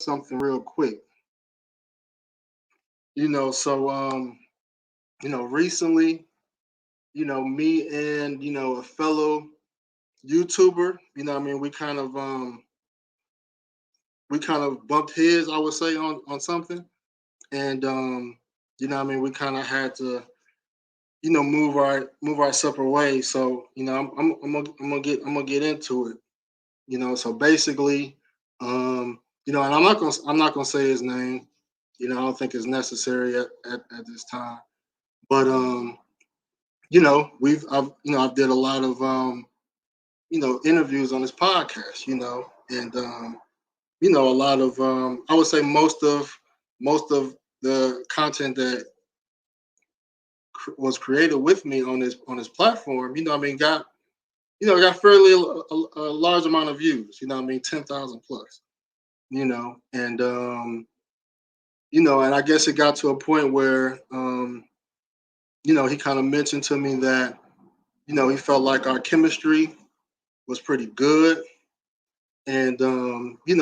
something real quick. Recently, me and a fellow YouTuber, we kind of bumped heads, I would say, on something. And we kind of had to, move our separate ways. So, I'm gonna get into it. So basically, and I'm not gonna say his name. I don't think it's necessary at this time. But I've did a lot of interviews on this podcast, and a lot of I would say most of the content that was created with me on this platform, got fairly a large amount of views, 10,000 plus, and and I guess it got to a point where he kind of mentioned to me that he felt like our chemistry was pretty good, and he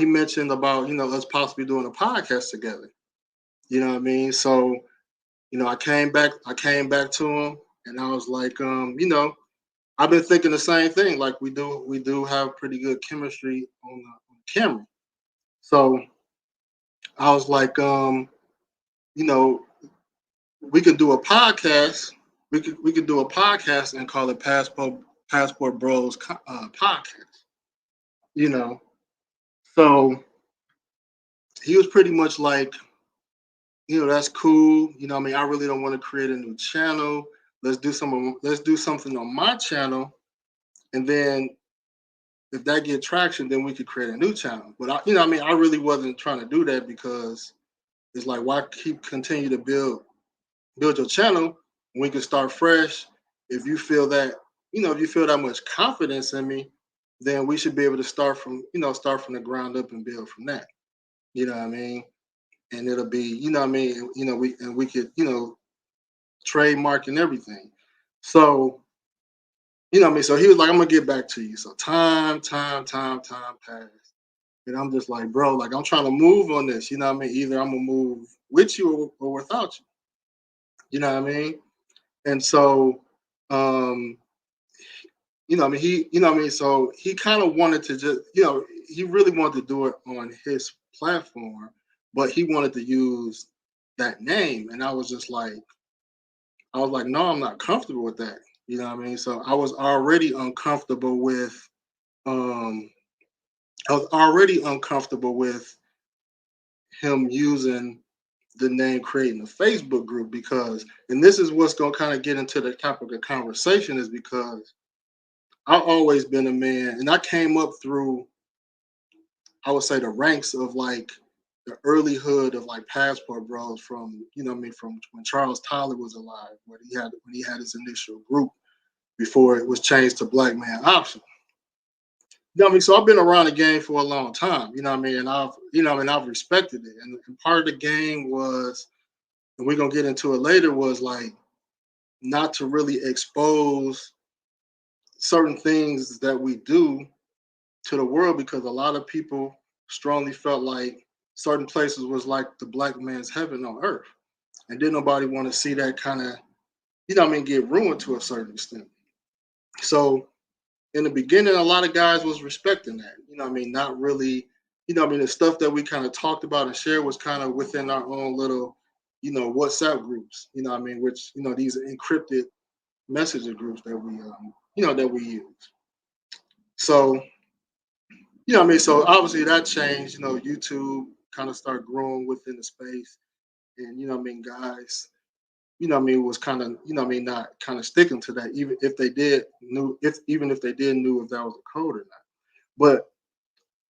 mentioned about us possibly doing a podcast together. You know what I mean? So I came back to him, and I was like, I've been thinking the same thing. Like we do have pretty good chemistry on the camera. So I was like, you know, we could do a podcast. We could do a podcast and call it Passport Bros podcast. You know, so he was pretty much like, that's cool. I really don't want to create a new channel. Let's do something on my channel, and then if that get traction, then we could create a new channel. But I really wasn't trying to do that because it's like, why continue to build your channel when we can start fresh? If you feel that, if you feel that much confidence in me, then we should be able to start from the ground up and build from that. You know what I mean? And it'll be, what I mean, we could, trademark and everything. So, what I mean, so he was like, I'm gonna get back to you. So time passed. And I'm just like, bro, like I'm trying to move on this, what I mean? Either I'm gonna move with you or without you. You know what I mean? And so, um, I mean, so he kind of wanted to just, he really wanted to do it on his platform, but he wanted to use that name. And I was like, no, I'm not comfortable with that. You know what I mean? So um, I was already uncomfortable with him using the name, creating a Facebook group, because, and this is what's going to kind of get into the topic of conversation, is because I've always been a man, and I came up through, I would say, the ranks of like the early hood of like Passport Bros, from, from when Charles Tyler was alive, when he had his initial group before it was changed to Black Man Option. So I've been around the game for a long time, and I've respected it. And part of the game was, and we're gonna get into it later, was like not to really expose certain things that we do to the world, because a lot of people strongly felt like certain places was like the black man's heaven on earth. And didn't nobody want to see that kind of, get ruined to a certain extent. So in the beginning, a lot of guys was respecting that. Not really, the stuff that we kind of talked about and shared was kind of within our own little, WhatsApp groups, which, these encrypted messenger groups that we use. So, so obviously that changed. YouTube kind of started growing within the space, and guys, was kind of, not kind of sticking to that, even if they did knew if even if they did knew if that was a code or not. But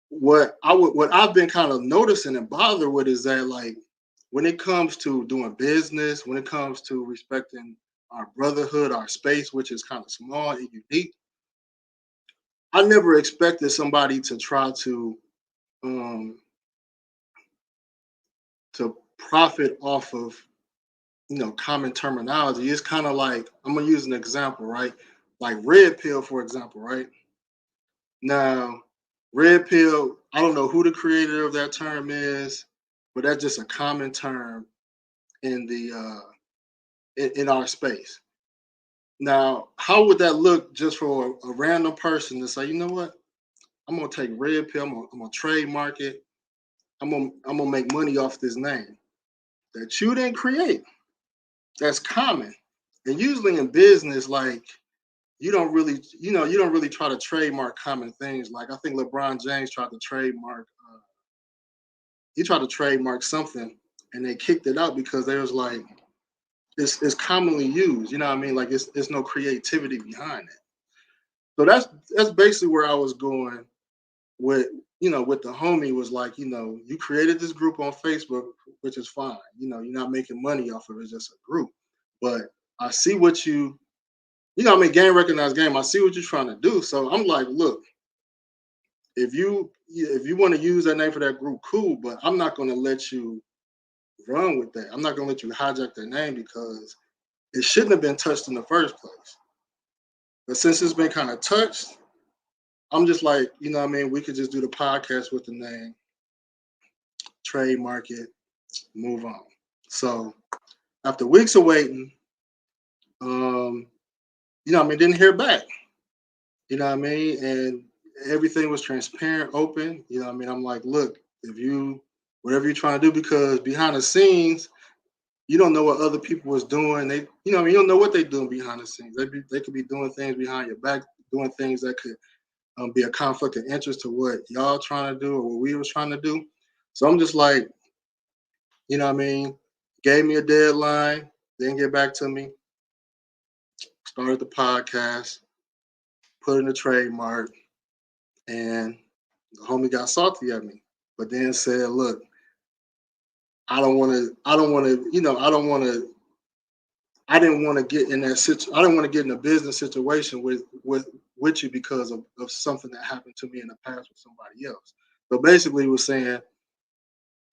what I've been kind of noticing and bothered with is that, like, when it comes to doing business, when it comes to respecting our brotherhood, our space, which is kind of small and unique, I never expected somebody to try um to profit off of, common terminology. It's kind of like, I'm gonna use an example, right? Like red pill, for example, right? Now, Red pill, I don't know who the creator of that term is, but that's just a common term in the in our space. Now, how would that look just for a random person to say, you know what? I'm gonna take red pill, I'm gonna trademark it, I'm gonna make money off this name that you didn't create. That's common. And usually in business, like you don't really, you don't really try to trademark common things. Like I think LeBron James tried to trademark, he tried to trademark something, and they kicked it out because they was like, it's commonly used. You know what I mean? Like it's no creativity behind it. So that's basically where I was going with, with the homie was like, you created this group on Facebook, which is fine. You're not making money off of it, it's just a group. But I see what game recognized game. I see what you're trying to do. So I'm like, look, if you want to use that name for that group, cool, but I'm not gonna let you run with that. I'm not gonna let you hijack their name because it shouldn't have been touched in the first place. But since it's been kind of touched, I'm just like, we could just do the podcast with the name, trademark it, move on. So after weeks of waiting, didn't hear back. And everything was transparent, open. I'm like, look, whatever you're trying to do, because behind the scenes, you don't know what other people was doing. You don't know what they're doing behind the scenes. They could be doing things behind your back, doing things that could be a conflict of interest to what y'all trying to do or what we was trying to do. So I'm just like, gave me a deadline, didn't get back to me, started the podcast, put in a trademark, and the homie got salty at me, but then said, look, I didn't want to get in that situation. I didn't want to get in a business situation with you because of something that happened to me in the past with somebody else. So basically, he was saying,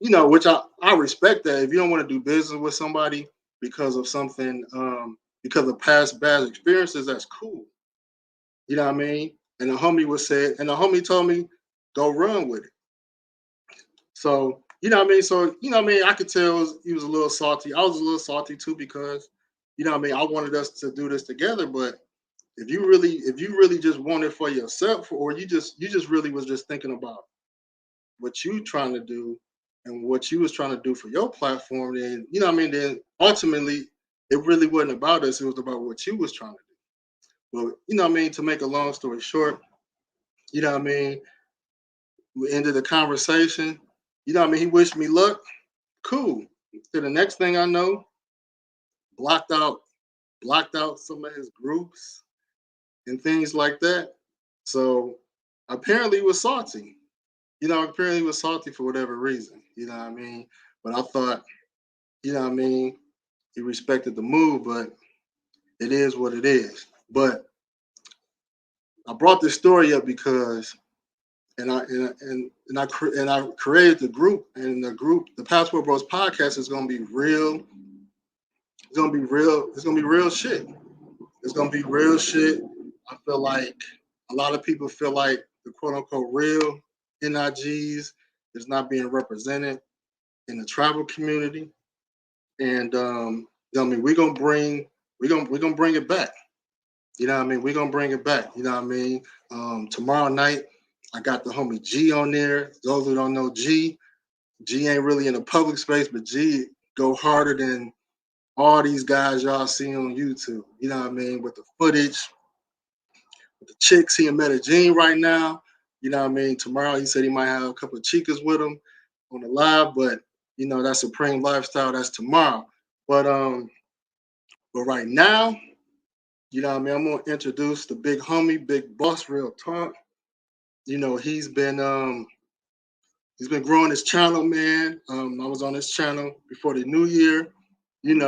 which I respect that. If you don't want to do business with somebody because of something, because of past bad experiences, that's cool. You know what I mean? And the homie told me, go run with it. So, So, I could tell he was a little salty. I was a little salty too because, I wanted us to do this together. But if you really just want it for yourself, or you just really was just thinking about what you trying to do and what you was trying to do for your platform, then, then ultimately it really wasn't about us. It was about what you was trying to do. But, to make a long story short, we ended the conversation. He wished me luck. Cool. To the next thing I know, blocked out some of his groups and things like that. So apparently he was salty. Apparently he was salty for whatever reason. But I thought, he respected the move, but it is what it is. But I brought this story up because I created the group, and the Passport Bros podcast is gonna be real. It's gonna be real. It's gonna be real shit. It's gonna be real shit. I feel like a lot of people feel like the quote unquote real NIGs is not being represented in the tribal community, and we're gonna bring it back. We're gonna bring it back. Tomorrow night I got the homie G on there. Those who don't know G ain't really in a public space, but G go harder than all these guys y'all see on YouTube. With the footage, with the chicks. He in Medellin right now. Tomorrow he said he might have a couple of chicas with him on the live, but that Supreme Lifestyle, that's tomorrow. But right now, I'm gonna introduce the big homie, Big Boss Real Talk. He's been growing his channel, man. I was on his channel before the new year, and he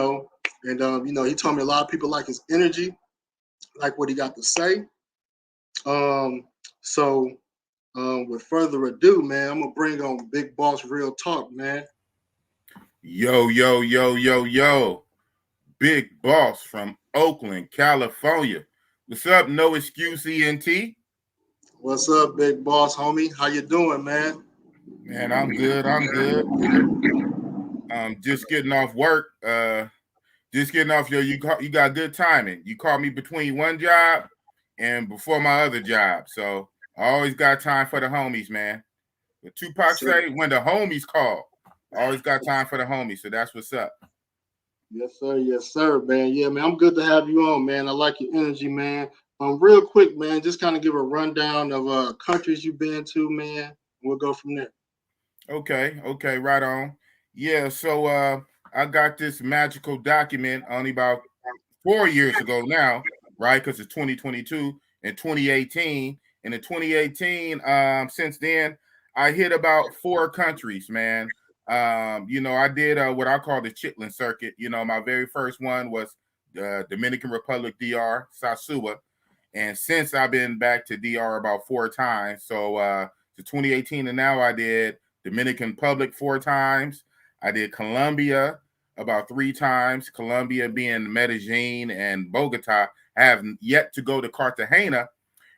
told me a lot of people like his energy, like what he got to say. So with further ado, man, I'm gonna bring on Big Boss Real Talk, man. Yo, yo, yo, yo, yo. Big Boss from Oakland, California. What's up? No Excuse ENT? What's up, big boss, homie? How you doing, man? Man, I'm good. I'm good. Just getting off work. Just getting off you got good timing. You called me between one job and before my other job. So I always got time for the homies, man. But Yes, Tupac sir. say when the homies call, I always got time for the homies. So that's what's up. Yes, sir. Yes, sir, man. Yeah, man. I'm good to have you on, man. I like your energy, man. Real quick, man. Just kind of give a rundown of countries you've been to, man. We'll go from there. Okay, right on. Yeah, so I got this magical document only about 4 years ago now, right? Because it's 2022 and 2018. And in 2018, since then, I hit about four countries, man. I did what I call the Chitlin circuit. My very first one was Dominican Republic, DR, Sasua. And since I've been back to DR about four times, so to 2018 and now I did Dominican Republic four times. I did Colombia about three times. Colombia being Medellin and Bogota. I have yet to go to Cartagena,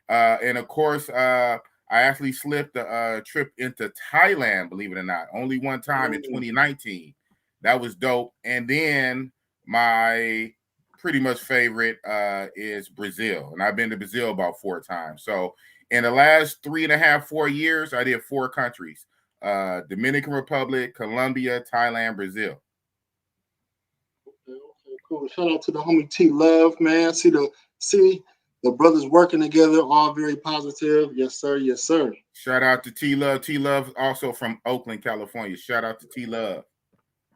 and of course, I actually slipped a trip into Thailand. Believe it or not, only one time in 2019. That was dope. And then my pretty much favorite is Brazil, and I've been to Brazil about four times. So in the last 3.5, 4 years, I did four countries: Dominican Republic, Colombia, Thailand, Brazil. Okay, cool. Shout out to the homie T Love, man. See the brothers working together, all very positive. Yes, sir. Yes, sir. Shout out to T Love. T Love also from Oakland, California. Shout out to T Love.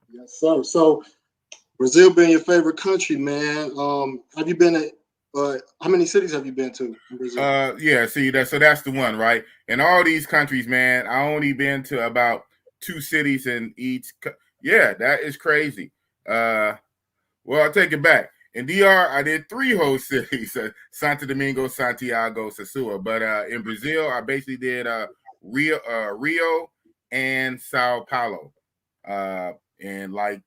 Yes, sir. So Brazil being your favorite country, man. Have you been to how many cities have you been to in Brazil? Yeah, see that's the one, right? In all these countries, man, I only been to about two cities in each. Yeah, that is crazy. Uh, well, I'll take it back. In DR, I did three whole cities: Santo Domingo, Santiago, Sasua. But in Brazil, I basically did Rio, and Sao Paulo. And like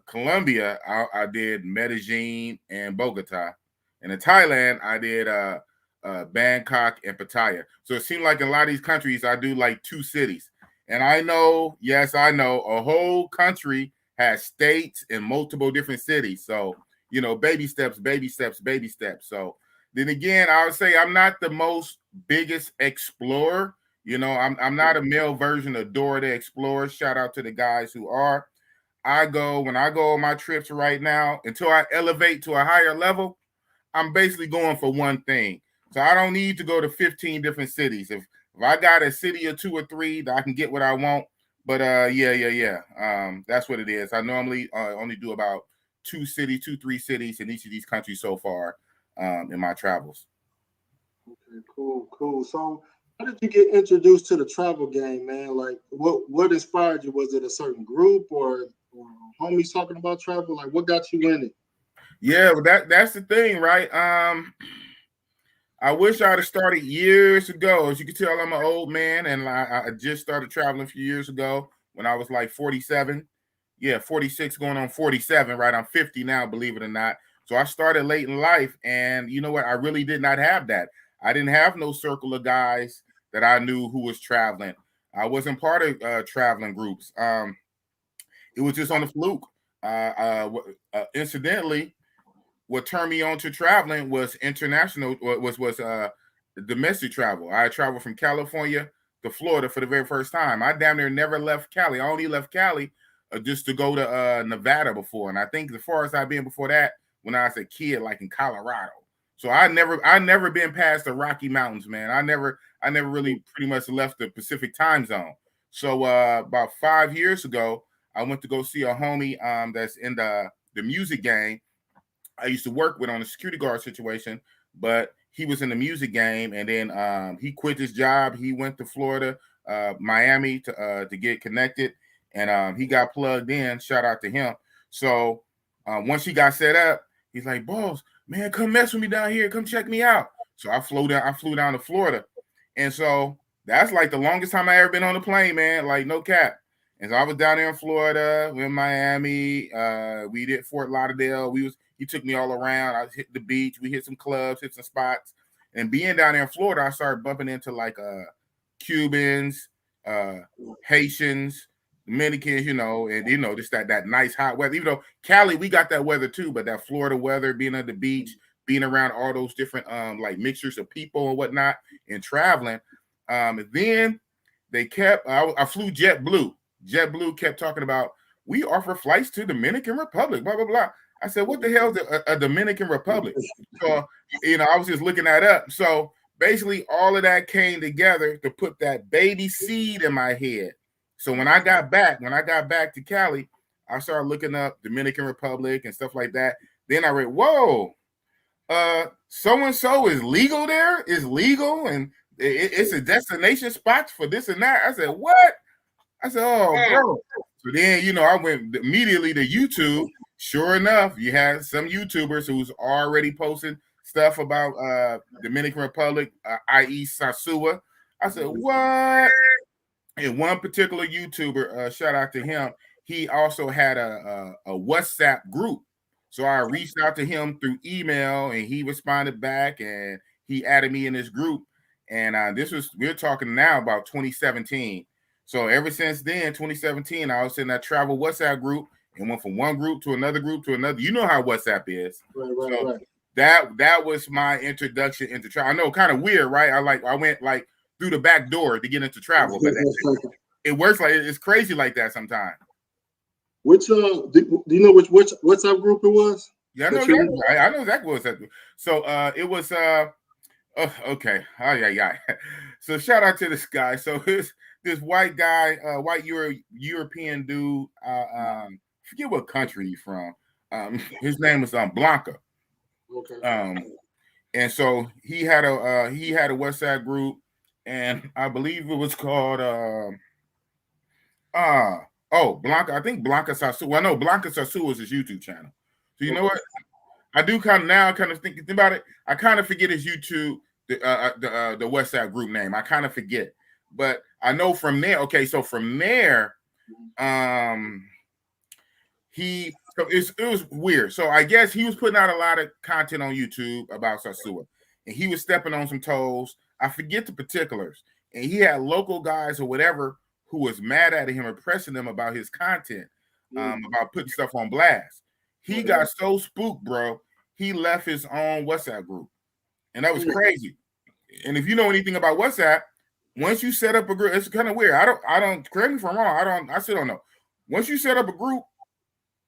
Colombia, I did Medellin and Bogota. And in Thailand, I did Bangkok and Pattaya. So it seemed like in a lot of these countries, I do like two cities. And I know, yes, I know, a whole country has states in multiple different cities. So, baby steps, baby steps, baby steps. So then again, I would say I'm not the most biggest explorer. I'm not a male version of Dora the Explorer. Shout out to the guys who are. When I go on my trips right now, until I elevate to a higher level, I'm basically going for one thing. So I don't need to go to 15 different cities. If I got a city or two or three, I can get what I want. But yeah. That's what it is. I normally only do about three cities in each of these countries so far in my travels. Okay, cool. So, how did you get introduced to the travel game, man? Like, what inspired you? Was it a certain group or homies talking about travel? Like, what got you in it? Yeah, but that's the thing, right? I wish I'd have started years ago. As you can tell, I'm an old man, and I just started traveling a few years ago when I was like 47. Yeah, 46 going on 47, right? I'm 50 now, believe it or not. So I started late in life, and you know what? I really did not have that. I didn't have no circle of guys that I knew who was traveling. I wasn't part of traveling groups. It was just on the fluke. Incidentally, what turned me on to traveling was international was domestic travel. I traveled from California to Florida for the very first time. I damn near never left Cali. I only left Cali just to go to Nevada before, and I think the farthest I've been before that when I was a kid, like in Colorado. So I never been past the Rocky Mountains, man. I never really pretty much left the Pacific time zone. So about 5 years ago, I went to go see a homie that's in the music game I used to work with on a security guard situation, but he was in the music game, and then he quit his job. He went to Florida, Miami to get connected, and he got plugged in. Shout out to him. So once he got set up, he's like, "Boss, man, come mess with me down here. Come check me out." So I flew down. I flew down to Florida, and so that's like the longest time I ever been on a plane, man. Like no cap. And so I was down there in Florida, we in Miami. We did Fort Lauderdale. He took me all around. I hit the beach. We hit some clubs, hit some spots. And being down there in Florida, I started bumping into like Cubans, Haitians, Dominicans, and just that nice hot weather. Even though Cali, we got that weather too, but that Florida weather, being at the beach, being around all those different like mixtures of people and whatnot, and traveling. Then they kept. I flew JetBlue. JetBlue kept talking about, we offer flights to Dominican Republic, blah blah blah. I said, what the hell is a Dominican Republic? So I was just looking that up. So basically, all of that came together to put that baby seed in my head. So when I got back to Cali, I started looking up Dominican Republic and stuff like that. Then I read, whoa, so and so is legal there, and it's a destination spot for this and that. I said, what? I said, oh, bro. So then, I went immediately to YouTube. Sure enough, you had some YouTubers who's already posting stuff about Dominican Republic, i.e. Sosua. I said, what? And one particular YouTuber, shout out to him, he also had a WhatsApp group. So I reached out to him through email, and he responded back, and he added me in this group. And we're talking now about 2017. So ever since then, 2017, I was in that travel WhatsApp group and went from one group to another group to another. You know how WhatsApp is. Right. That was my introduction into travel. I know, kind of weird, right? I went like through the back door to get into travel, but it works like it's crazy like that sometimes. Which do you know which WhatsApp group it was? Yeah, I know exactly. I know exactly what WhatsApp group. So it was okay. Oh yeah. So shout out to this guy. So this white guy, white European dude, forget what country he's from. His name was Blanca. Okay. And so he had a WhatsApp group, and I believe it was called Blanca. I think Blanca Sosua. Well, no, Blanca Sosua is his YouTube channel. So you know what? I do kind of thinking about it. I kind of forget his YouTube, the WhatsApp group name. I kind of forget, but I know from there. Okay, so from there, it was weird. So I guess he was putting out a lot of content on YouTube about Sosua, and he was stepping on some toes. I forget the particulars, and he had local guys or whatever who was mad at him and pressing him about his content, about putting stuff on blast. He got so spooked, bro. He left his own WhatsApp group, and that was crazy. And if you know anything about WhatsApp, once you set up a group, it's kind of weird. I don't correct me if I'm wrong. I still don't know. Once you set up a group,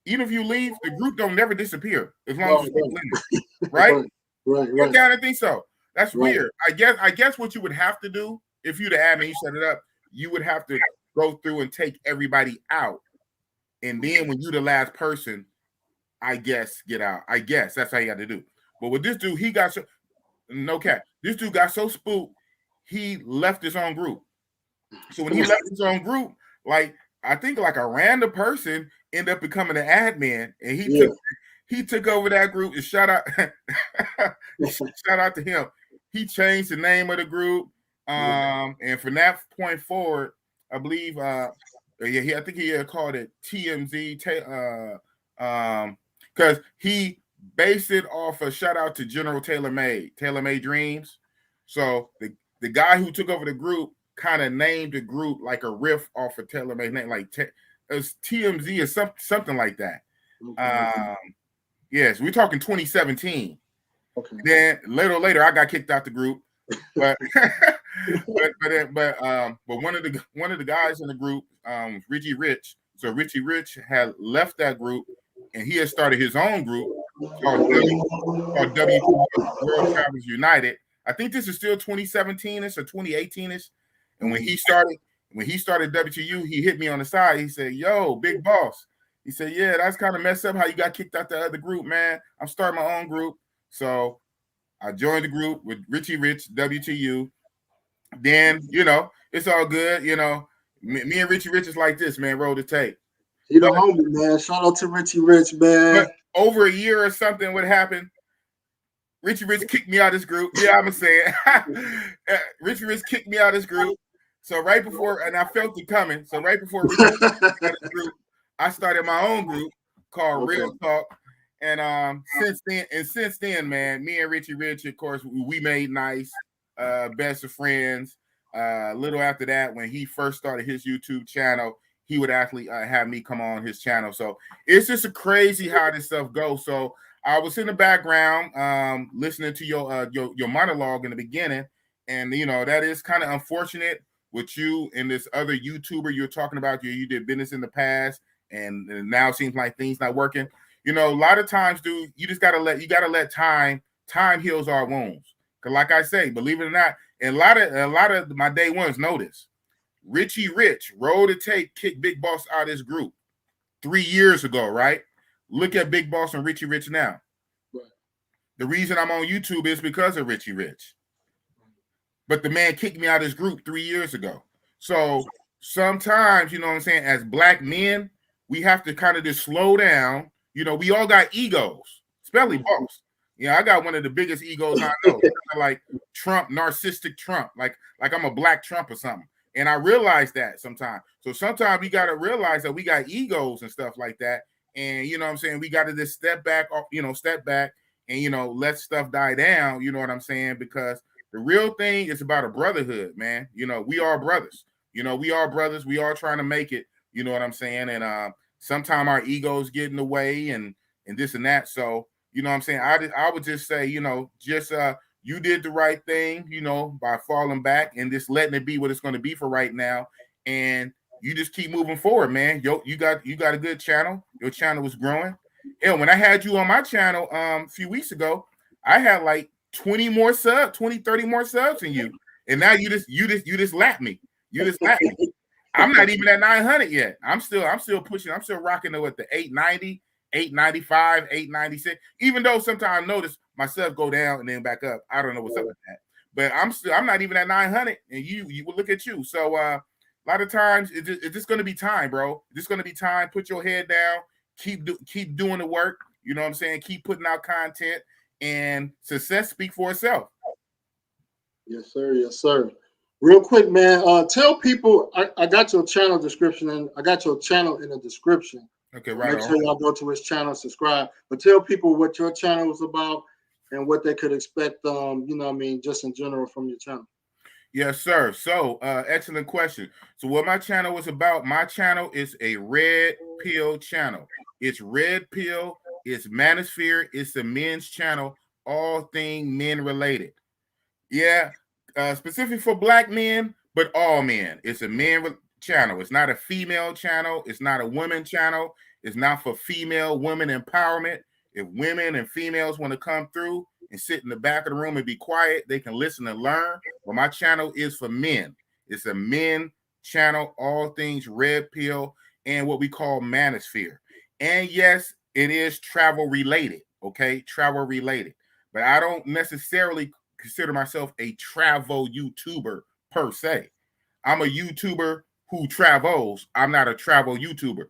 even if you leave, the group don't never disappear as long as you're in it, right? Right. I kind of think so. That's weird. I guess what you would have to do if you're the admin, you set it up, you would have to go through and take everybody out, and then when you're the last person, I guess get out. I guess that's how you got to do. But with this dude, this dude got so spooked, he left his own group. So when he left his own group, like I think like a random person ended up becoming an admin, and he took over that group. And shout out to him. He changed the name of the group, and from that point forward, I believe, I think he called it TMZ, because he based it off a shout out to General Taylor Made Dreams. So the guy who took over the group kind of named the group like a riff off of Taylor Made name, like it was TMZ or something like that. Yes, we're talking 2017. Okay. Then later, I got kicked out the group, but but one of the guys in the group, Richie Rich. So Richie Rich had left that group, and he had started his own group called W2 World Travelers United. I think this is still 2017ish or 2018ish. And when he started WTU, he hit me on the side. He said, "Yo, big boss." He said, "Yeah, that's kind of messed up how you got kicked out the other group, man. I'm starting my own group." So I joined the group with Richie Rich, WTU. Then, it's all good. Me and Richie Rich is like this, man. Roll the tape. You the homie, man. Shout out to Richie Rich, man. But over a year or something, what happened? Richie Rich kicked me out of this group. Yeah, I'm saying. Richie Rich kicked me out of this group. So right before, and I felt it coming. So right before Richie Rich kicked me out of this group, I started my own group called Real Talk. And since then, man, me and Richie Rich, of course, we made nice, best of friends. A little after that, when he first started his YouTube channel, he would actually have me come on his channel. So it's just a crazy how this stuff goes. So I was in the background listening to your monologue in the beginning, and that is kind of unfortunate with you and this other YouTuber you're talking about. You did business in the past, and now it seems like things not working. A lot of times, dude, you gotta let time heals our wounds. Cause like I say, believe it or not, and a lot of my day ones know this. Richie Rich, Roll the Tape, kicked Big Boss out of his group 3 years ago, right? Look at Big Boss and Richie Rich now. Right. The reason I'm on YouTube is because of Richie Rich. But the man kicked me out of his group 3 years ago. So sometimes, you know what I'm saying, as black men, we have to kind of just slow down. We all got egos, especially boss. I got one of the biggest egos I know, like Trump, narcissistic Trump, like I'm a black Trump or something. And I realize that sometimes. So sometimes we got to realize that we got egos and stuff like that. And you know what I'm saying? We got to just step back and, let stuff die down. You know what I'm saying? Because the real thing is about a brotherhood, man. We are brothers. We are brothers. We are trying to make it. You know what I'm saying? And sometimes our egos get in the way and this and that. So, you know what I'm saying? I would just say, you did the right thing, by falling back and just letting it be what it's going to be for right now. And you just keep moving forward, man. You got a good channel. Your channel was growing. Hell, when I had you on my channel a few weeks ago, I had like 20, 30 more subs than you. And now you just lap me. You just lap me. I'm not even at 900 yet. I'm still pushing. I'm still rocking the 890, 895, 896. Even though sometimes I notice myself go down and then back up. I don't know what's up with that. But I'm not even at 900, and you will look at you. So a lot of times it's just going to be time, bro. It's just going to be time. Put your head down. Keep doing the work. You know what I'm saying? Keep putting out content, and success speak for itself. Yes, sir. Yes, sir. Real quick, man. Tell people I got your channel description and I got your channel in the description. Okay, right. Make sure y'all go to his channel, subscribe. But tell people what your channel is about and what they could expect. Just in general from your channel. Yes, sir. So, excellent question. So, what my channel is about? My channel is a red pill channel. It's red pill. It's Manosphere. It's a men's channel. All things men related. Yeah, specific for black men, but all men. It's a men channel. It's not a female channel. It's not a women channel. It's not for female women empowerment. If women and females want to come through and sit in the back of the room and be quiet, they can listen and learn. But my channel is for men. It's a men channel, all things red pill and what we call Manosphere. And yes, it is travel related. Okay, travel related. But I don't necessarily consider myself a travel YouTuber per se. I'm a YouTuber who travels. I'm not a travel YouTuber.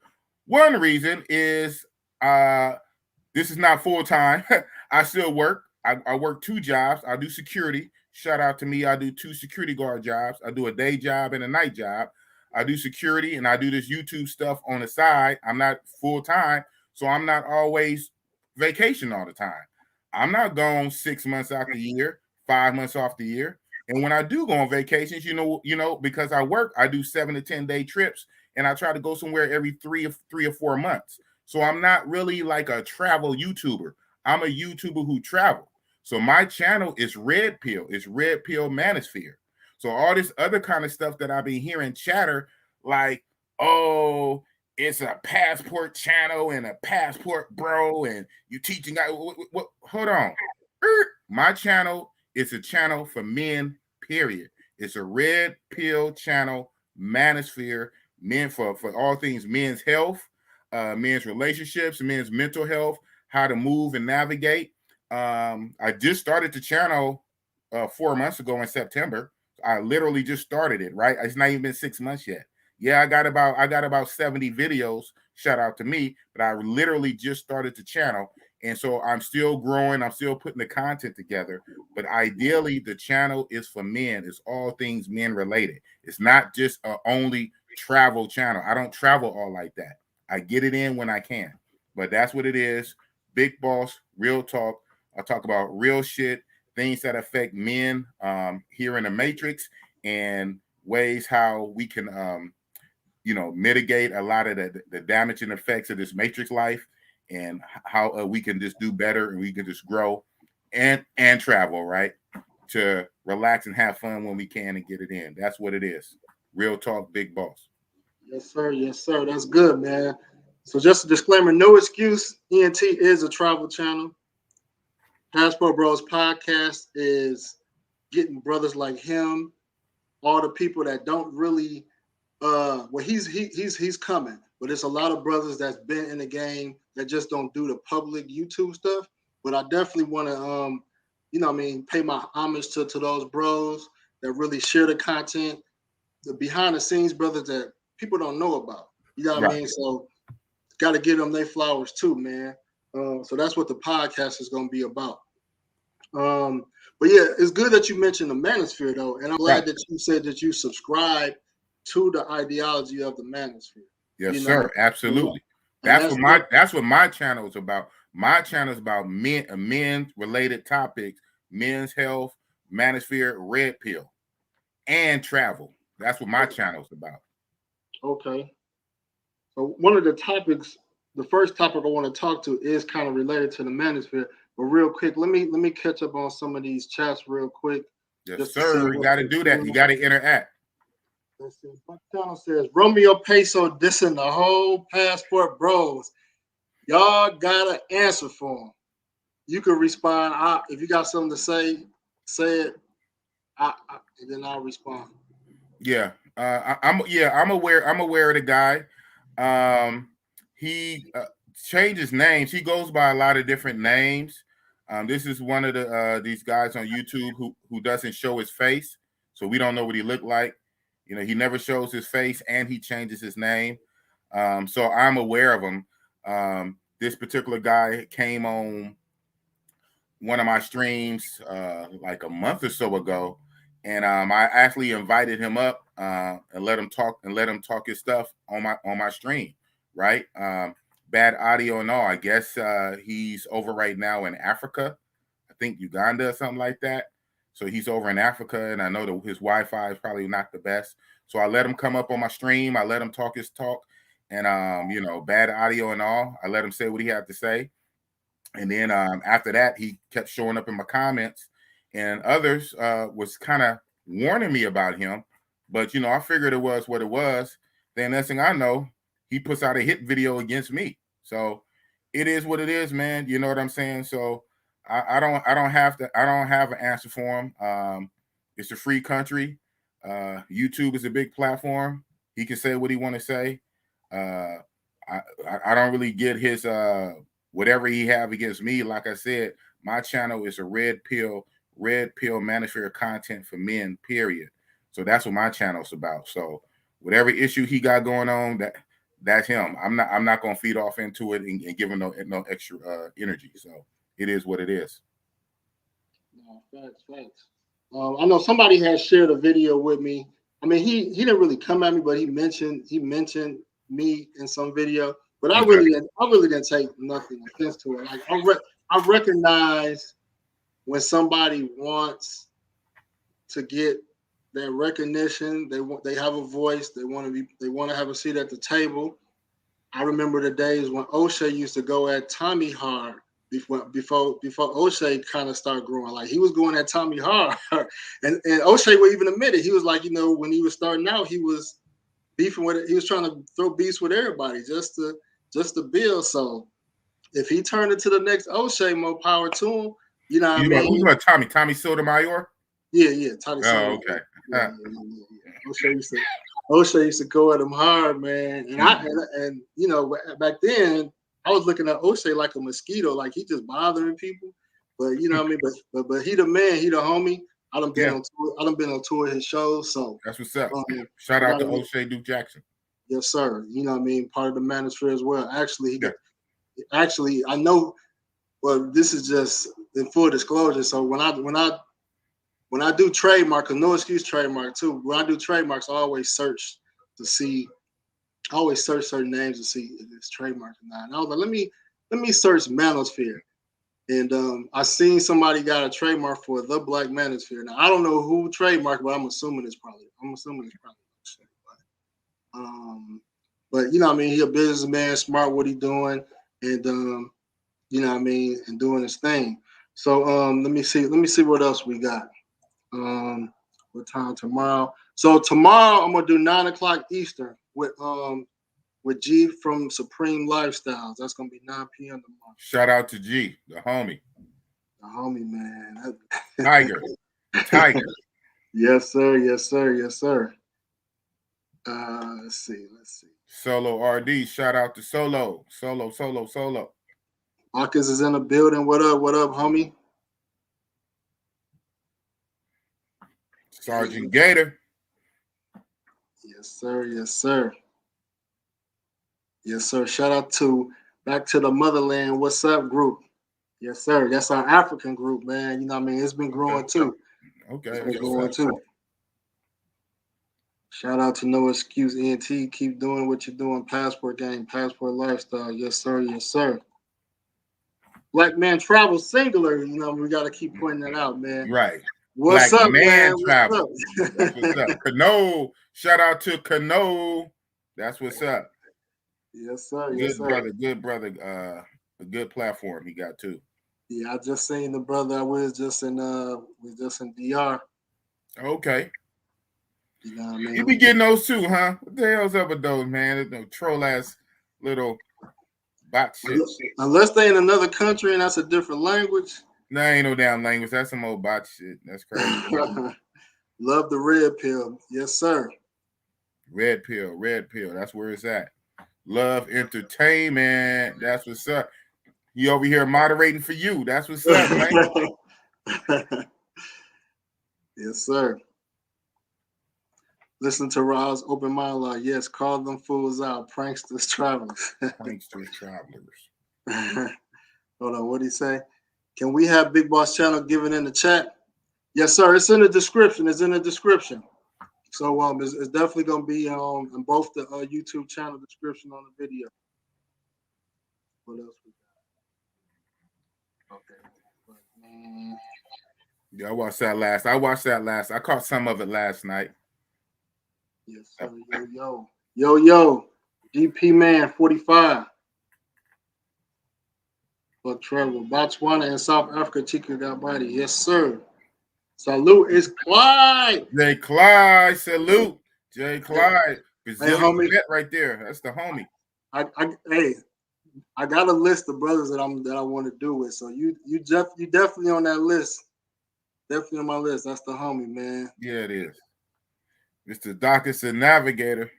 One reason is this is not full time. I still work. I work 2 jobs. I do security. Shout out to me. I do 2 security guard jobs. I do a day job and a night job. I do security and I do this YouTube stuff on the side. I'm not full time, so I'm not always vacation all the time. I'm not gone 6 months out the year, 5 months off the year. And when I do go on vacations, because I work, I do 7 to 10 day trips, and I try to go somewhere every 3 or 4 months. So I'm not really like a travel YouTuber. I'm a YouTuber who travel. So my channel is Red Pill. It's Red Pill Manosphere. So all this other kind of stuff that I've been hearing chatter, like, oh, it's a passport channel and a passport bro, and you teaching guys. Hold on. My channel is a channel for men, period. It's a red pill channel, Manosphere, men for all things men's health, men's relationships, men's mental health, how to move and navigate. I just started the channel 4 months ago in September. I literally just started it, right? It's not even been 6 months yet. Yeah, I got about 70 videos. Shout out to me, but I literally just started the channel. And so I'm still growing. I'm still putting the content together. But ideally, the channel is for men. It's all things men related. It's not just a only travel channel. I don't travel all like that. I get it in when I can. But that's what it is. Big Boss, Real Talk. I talk about real shit, things that affect men here in the Matrix, and ways how we can, mitigate a lot of the damaging effects of this Matrix life, and how we can just do better and we can just grow and travel, right? To relax and have fun when we can and get it in. That's what it is. Real Talk, Big Boss. Yes, sir. Yes, sir. That's good, man. So just a disclaimer, no excuse. ENT is a travel channel. Passport Bros podcast is getting brothers like him, all the people that don't really he's coming, but there's a lot of brothers that's been in the game that just don't do the public YouTube stuff. But I definitely want to pay my homage to those bros that really share the content, the behind the scenes brothers that people don't know about. You know what I mean? So got to give them their flowers too, man. So that's what the podcast is going to be about. But yeah, it's good that you mentioned the manosphere though, and I'm glad that you said that you subscribe to the ideology of the manosphere. Yes, sir. Absolutely. That's what my channel is about. My channel is about men related topics, men's health, manosphere, red pill, and travel. That's what my channel is about. Okay. So one of the topics, the first topic I want to talk to is kind of related to the manosphere. But real quick, let me catch up on some of these chats real quick. Yes, sir. You got to do that. You got to interact. Let's see. Bucktown says Romeo Peso dissing the whole Passport Bros. Y'all got to answer for him. You can respond. If you got something to say it. And then I'll respond. Yeah. I'm aware. I'm aware of the guy. He changes names. He goes by a lot of different names. This is one of these guys on YouTube who doesn't show his face, so we don't know what he looked like. You know, he never shows his face and he changes his name. So I'm aware of him. This particular guy came on one of my streams like a month or so ago, and I actually invited him up and let him talk his stuff on my stream. Right. Bad audio and all. I guess he's over right now in Africa. I think Uganda or something like that. So he's over in Africa, and I know that his Wi-Fi is probably not the best. So I let him come up on my stream. I let him talk his talk, and bad audio and all. I let him say what he had to say, and then after that, he kept showing up in my comments, and others was kind of warning me about him. But I figured it was what it was. Then next thing I know, he puts out a hit video against me. So it is what it is, man. You know what I'm saying? So I don't have an answer for him. It's a free country. YouTube is a big platform. He can say what he want to say. I don't really get his whatever he have against me. Like I said, my channel is a red pill manosphere content for men, period. So that's what my channel's about. So whatever issue he got going on, that's him. I'm not gonna feed off into it and give him no extra energy. So it is what it is. No, facts. I know somebody has shared a video with me. I mean, he didn't really come at me, but he mentioned me in some video. But I really didn't take nothing offense to it. Like I recognize when somebody wants to get their recognition, they have a voice, they want to have a seat at the table. I remember the days when O'Shea used to go at Tommy hard before O'Shea kind of started growing. Like he was going at Tommy hard, and O'Shea would even admit it. He was like, when he was starting out, he was beefing with it. He was trying to throw beefs with everybody just to build. So if he turned into the next O'Shea, more power to him. You know what I mean? Who's about Tommy Sotomayor? Yeah, Tommy Sotomayor. Oh, okay. Yeah. O'Shea used to go at him hard, man. And back then I was looking at O'Shea like a mosquito, like he just bothering people. But you know what I mean? But he the man, he the homie. I done been on tour of his shows. So that's what's up. Shout out to O'Shea Duke Jackson. Yes, sir. You know what I mean? Part of the manosphere as well. Actually, I know. Well, this is just in full disclosure. So when I do trademark, no excuse trademark too. When I do trademarks, I always search certain names to see if it's trademark or not. And I was like, let let me search Manosphere. And I seen somebody got a trademark for the Black Manosphere. Now I don't know who trademarked, but I'm assuming it's probably. But you know what I mean, he a businessman, smart what he doing, and you know what I mean, and doing his thing. So let me see what else we got. What time tomorrow? So tomorrow I'm gonna do 9 o'clock Eastern with G from Supreme Lifestyles. That's gonna be 9 p.m. tomorrow. Shout out to G, the homie. The homie, man. Tiger. Yes, sir. Yes, sir. Yes, sir. Let's see. Solo RD. Shout out to Solo. Marcus is in the building. What up, homie? Sergeant Gator. Yes, sir. Yes, sir. Yes, sir. Shout out to Back to the Motherland. What's up, group? Yes, sir. That's our African group, man. You know what I mean? It's been growing too. Okay. It's been growing too. Shout out to No Excuse ENT. Keep doing what you're doing. Passport Game, Passport Lifestyle. Yes, sir. Yes, sir. Black Man Travel Singular. You know, we got to keep pointing that out, man. Right. What's Black up, man? Travel. That's what's up. Kano. Shout out to Kano. That's what's up. Yes, sir. Good brother. A good platform he got too. Yeah, I just seen the brother. I was just in DR. Okay. You know what I mean? You be getting those too, huh? What the hell's up with those, man? There's no troll ass little bot shit. Unless they in another country and that's a different language. No, ain't no damn language. That's some old bot shit. That's crazy. Love the red pill. Yes, sir. Red pill. That's where it's at. Love entertainment. That's what's up. You over here moderating for you. That's what's up, man. Yes, sir. Listen to Rob's open monologue. Yes, call them fools out. Pranksters, travelers. Hold on, what did he say? Can we have Big Boss Channel given in the chat? Yes, sir. It's in the description. So it's definitely gonna be in both the YouTube channel description on the video. What else we got? Okay. Yeah, I watched that last. I caught some of it last night. Yes, sir. Yo. GP Man 45. But Trevor, Botswana and South Africa, Chica got body. Yes, sir. Salute is Clyde. Jay Clyde, salute. Jay Clyde. Brazilian homie. vet right there. That's the homie. I got a list of brothers that I want to do with. So you definitely on that list. Definitely on my list. That's the homie, man. Yeah, it is. Mr. Dawkinson Navigator.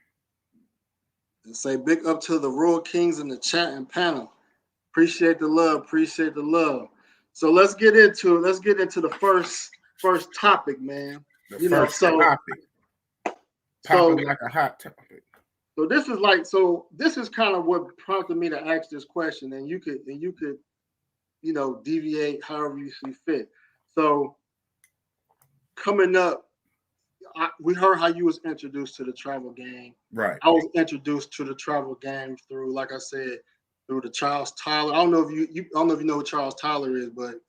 And say big up to the Royal Kings in the chat and panel. Appreciate the love. So let's get into the first topic, man. Topic. Popping like a hot topic. So this is kind of what prompted me to ask this question, and you could deviate however you see fit. So coming up, we heard how you was introduced to the travel game. Right. I was introduced to the travel game through, like I said, through the Charles Tyler. I don't know if you know who Charles Tyler is, but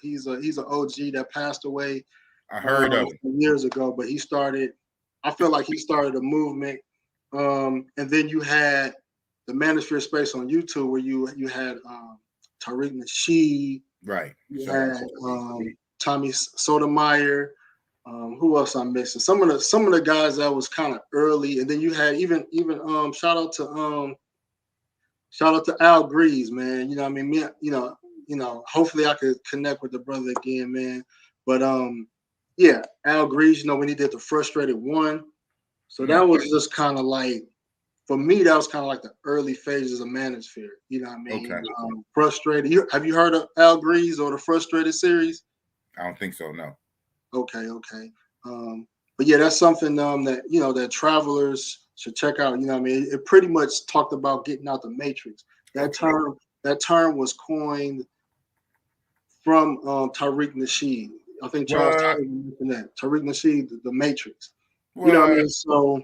he's an OG that passed away. I heard of him years ago, but I feel like he started a movement. And then you had the Manosphere Space on YouTube where you had Tariq Nasheed. Right. You had Tommy Sotomayor. Who else I'm missing? Some of the guys that was kind of early, and then you had even shout out to Al Grease, man. You know what I mean? Hopefully I could connect with the brother again, man. But yeah, Al Grease, when he did the Frustrated One. So that was just kind of like, for me, that was kind of like the early phases of Manosphere. You know what I mean? Okay. Frustrated. Have you heard of Al Grease or the Frustrated series? I don't think so, no. Okay. But yeah, that's something that that travelers should check out. You know what I mean? It pretty much talked about getting out the matrix. That term was coined from Tariq Nasheed. I think Charles Tyler mentioned that. Tariq Nasheed, the Matrix. You know what I mean? So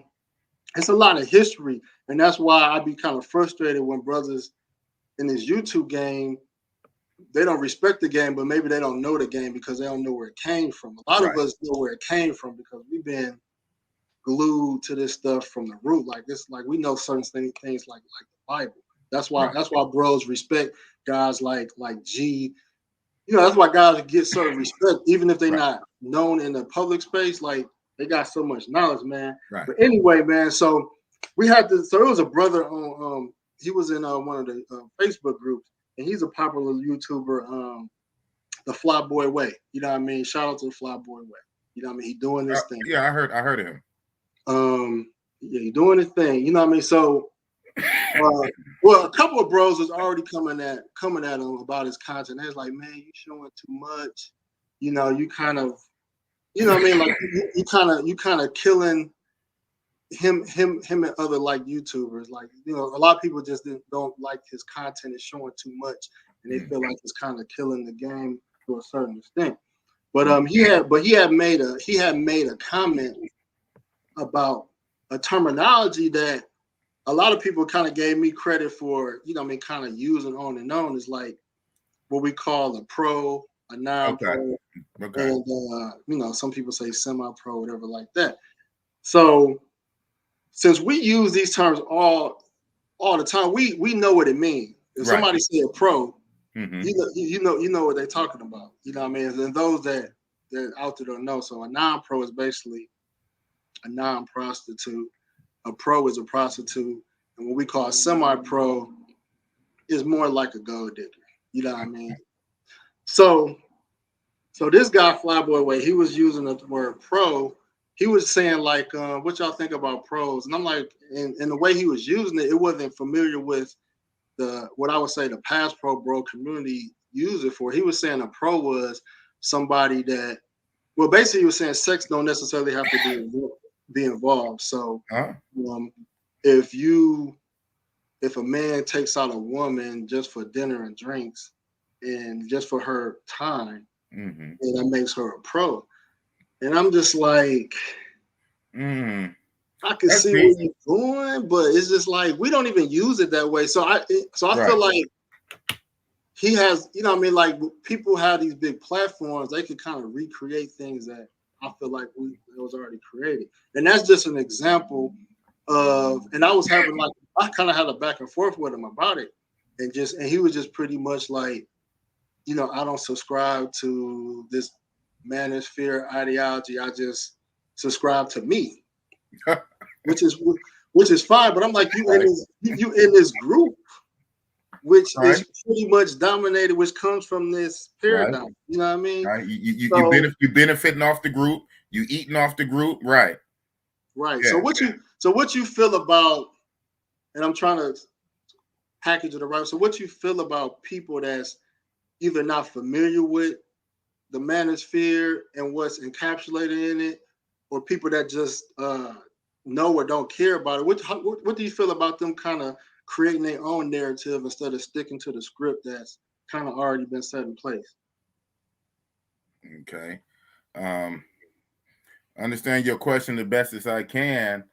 it's a lot of history, and that's why I be kind of frustrated when brothers in this YouTube game, they don't respect the game, but maybe they don't know the game because they don't know where it came from. A lot of us know where it came from because we've been glued to this stuff from the root. Like this, like we know certain things like the Bible. That's why bros respect guys like G. You know, that's why guys get certain respect, even if they're not known in the public space. Like they got so much knowledge, man. Right. But anyway, man, so we had this. So there was a brother on. He was in one of the Facebook groups, and he's a popular YouTuber. The Flyboy Way. You know what I mean? Shout out to the Flyboy Way. You know what I mean? He doing this thing. Yeah, I heard of him. Yeah, he doing his thing. You know what I mean? So, well, a couple of bros was already coming at him about his content. They was like, man, you showing too much. You know, you kind of, you know what I mean? Like you kind of killing him and other like YouTubers. Like, you know, a lot of people just don't like his content is showing too much, and they feel like it's kind of killing the game to a certain extent. But he had made a comment about a terminology that a lot of people kind of gave me credit for, you know what I mean, kind of using on and on, is like what we call a pro, a non-pro, and you know, some people say semi-pro, whatever like that. So since we use these terms all the time, we know what it means. If somebody say a pro, you know what they're talking about. You know what I mean? And those that out there don't know. So a non-pro is basically a non-prostitute. A pro is a prostitute, and what we call a semi-pro is more like a gold digger. You know what I mean? So this guy Flyboy Way, he was using the word pro. He was saying like, what y'all think about pros? And I'm like, in the way he was using it, it wasn't familiar with what I would say the past pro bro community use it for. He was saying a pro was somebody that, well, basically he was saying sex don't necessarily have to be involved. So if a man takes out a woman just for dinner and drinks and just for her time, then that makes her a pro. And I'm just like, I can see where you're going, but it's just like we don't even use it that way. So I feel like he has, you know what I mean, like people have these big platforms, they can kind of recreate things that I feel like it was already created. And that's just an example of, and I kind of had a back and forth with him about it. And he was just pretty much like, you know, I don't subscribe to this manosphere ideology. I just subscribe to me, which is fine. But I'm like, you in this group, which is pretty much dominated, which comes from this paradigm. Right. You know what I mean? Right. You benefiting off the group. You eating off the group. Right. Right. Yeah. So what you feel about, and I'm trying to package it around. So what you feel about people that's either not familiar with the manosphere and what's encapsulated in it, or people that just know or don't care about it. What do you feel about them kind of creating their own narrative instead of sticking to the script that's kind of already been set in place? Okay. Understand your question the best as I can.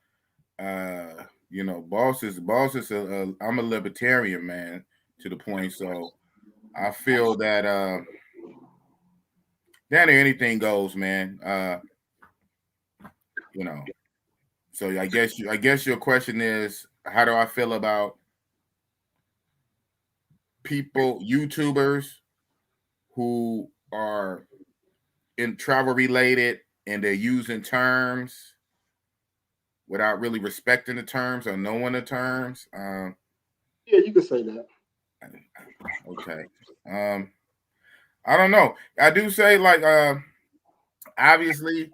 You know, boss is I'm a libertarian, man, to the point. So I feel that down there anything goes, man. You know. So I guess your question is, how do I feel about people, YouTubers who are in travel related and they're using terms without really respecting the terms or knowing the terms? Yeah, you could say that. Okay. I don't know. I do say, like, obviously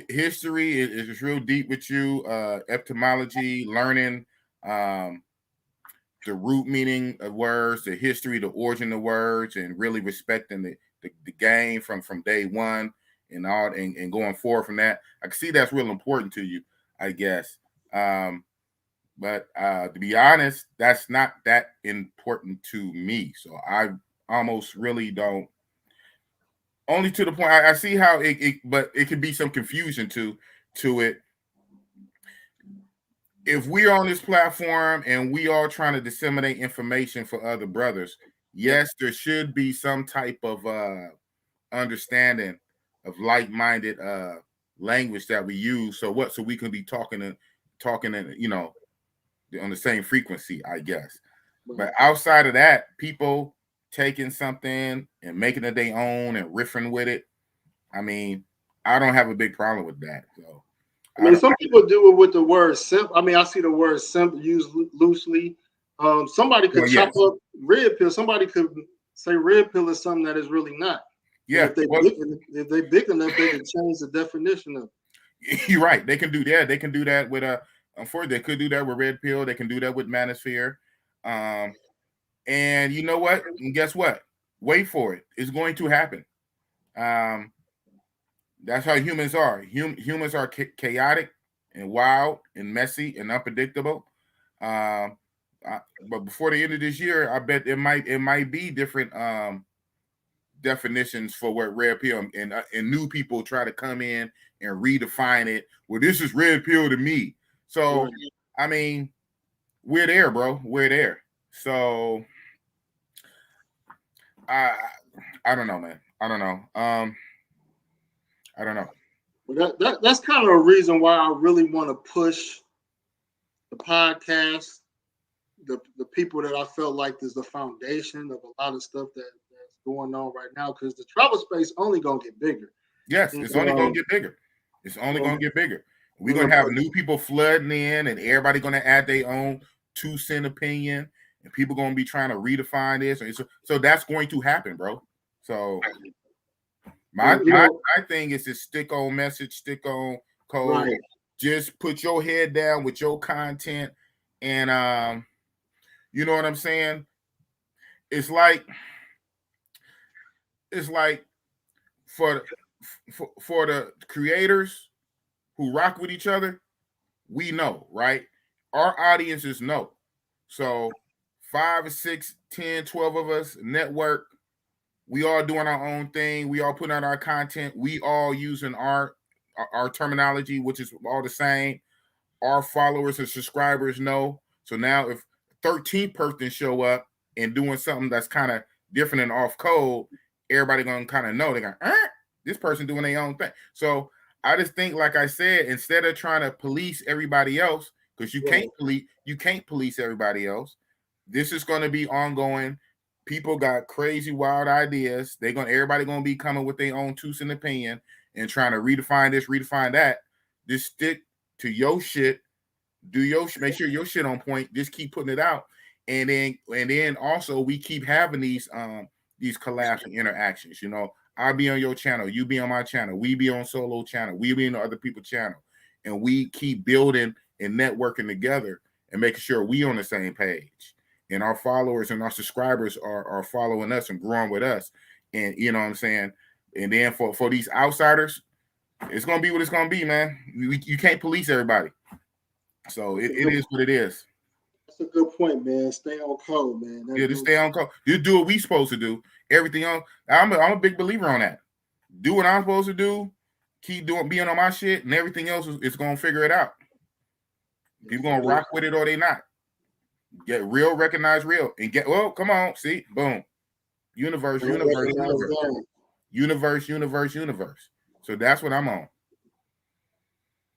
history is real deep with you. Etymology, learning the root meaning of words, the history, the origin of words, and really respecting the game from day one and all, and going forward from that. I can see that's real important to you, I guess. But to be honest, that's not that important to me. So I almost really don't. Only to the point I see how but it could be some confusion to it. if we're on this platform and we are trying to disseminate information for other brothers, yes, there should be some type of understanding of like-minded language that we use. So we can be talking and on the same frequency, I guess. But outside of that, people taking something and making it their own and riffing with it, I mean, I don't have a big problem with that. So I mean, some people do it with the word simp. I mean, I see the word simp used loosely. Somebody could chop up red pill. Somebody could say red pill is something that is really not. Yeah. And if they big enough, they can change the definition of it. You're right. They can do that. They can do that with unfortunately, they could do that with red pill. They can do that with manosphere. And you know what? And guess what? Wait for it. It's going to happen. That's how humans are. Humans are chaotic and wild and messy and unpredictable. But before the end of this year, I bet it might be different definitions for what red pill and new people try to come in and redefine it. Well, this is red pill to me. So, I mean, we're there, bro. We're there. So, I don't know, man. I don't know. I don't know. Well, that's kind of a reason why I really want to push the podcast, the people that I felt like is the foundation of a lot of stuff that's going on right now, because the travel space only gonna get bigger. Yes, it's only gonna get bigger. It's only gonna get bigger. We're gonna have new people flooding in, and everybody gonna add their own 2 cent opinion, and people gonna be trying to redefine this. So that's going to happen, bro. So my thing is to stick on message, stick on code. Right. Just put your head down with your content, and you know what I'm saying? It's like for the creators who rock with each other, we know, right? Our audiences know. So 5 or 6, 10, 12 of us network. We all doing our own thing. We all putting out our content. We all using our terminology, which is all the same. Our followers and subscribers know. So now if 13 person show up and doing something that's kind of different and off code, everybody gonna kind of know. They're going, this person doing their own thing. So I just think, like I said, instead of trying to police everybody else, because you can't police everybody else. This is going to be ongoing. People got crazy, wild ideas. Everybody gonna be coming with their own 2 cent opinion and trying to redefine this, redefine that. Just stick to your shit. Make sure your shit on point. Just keep putting it out, and then also we keep having these collabs and interactions. You know, I'll be on your channel, you be on my channel, we be on solo channel, we be on other people's channel, and we keep building and networking together and making sure we on the same page. And our followers and our subscribers are following us and growing with us. And you know what I'm saying? And then for these outsiders, it's going to be what it's going to be, man. You can't police everybody. So it is what it is. That's a good point, man. Stay on code, man. Just stay on code. You do what we supposed to do. Everything else, I'm a big believer on that. Do what I'm supposed to do. Keep being on my shit, and everything else is going to figure it out. People going to rock with it or they not. Get real, recognize real, and come on, see, boom, universe. So that's what I'm on.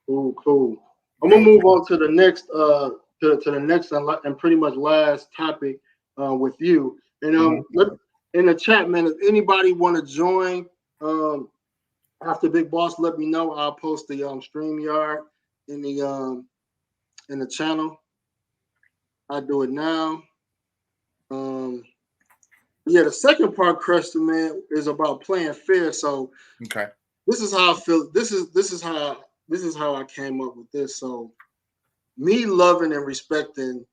Cool. I'm gonna move on to the next, to the next and pretty much last topic with you. And in the chat, man, if anybody want to join after Big Boss, let me know. I'll post the StreamYard in the channel. I do it now. The second part, Creston, man, is about playing fair. So this is how I feel. This is how I came up with this. So me loving and respecting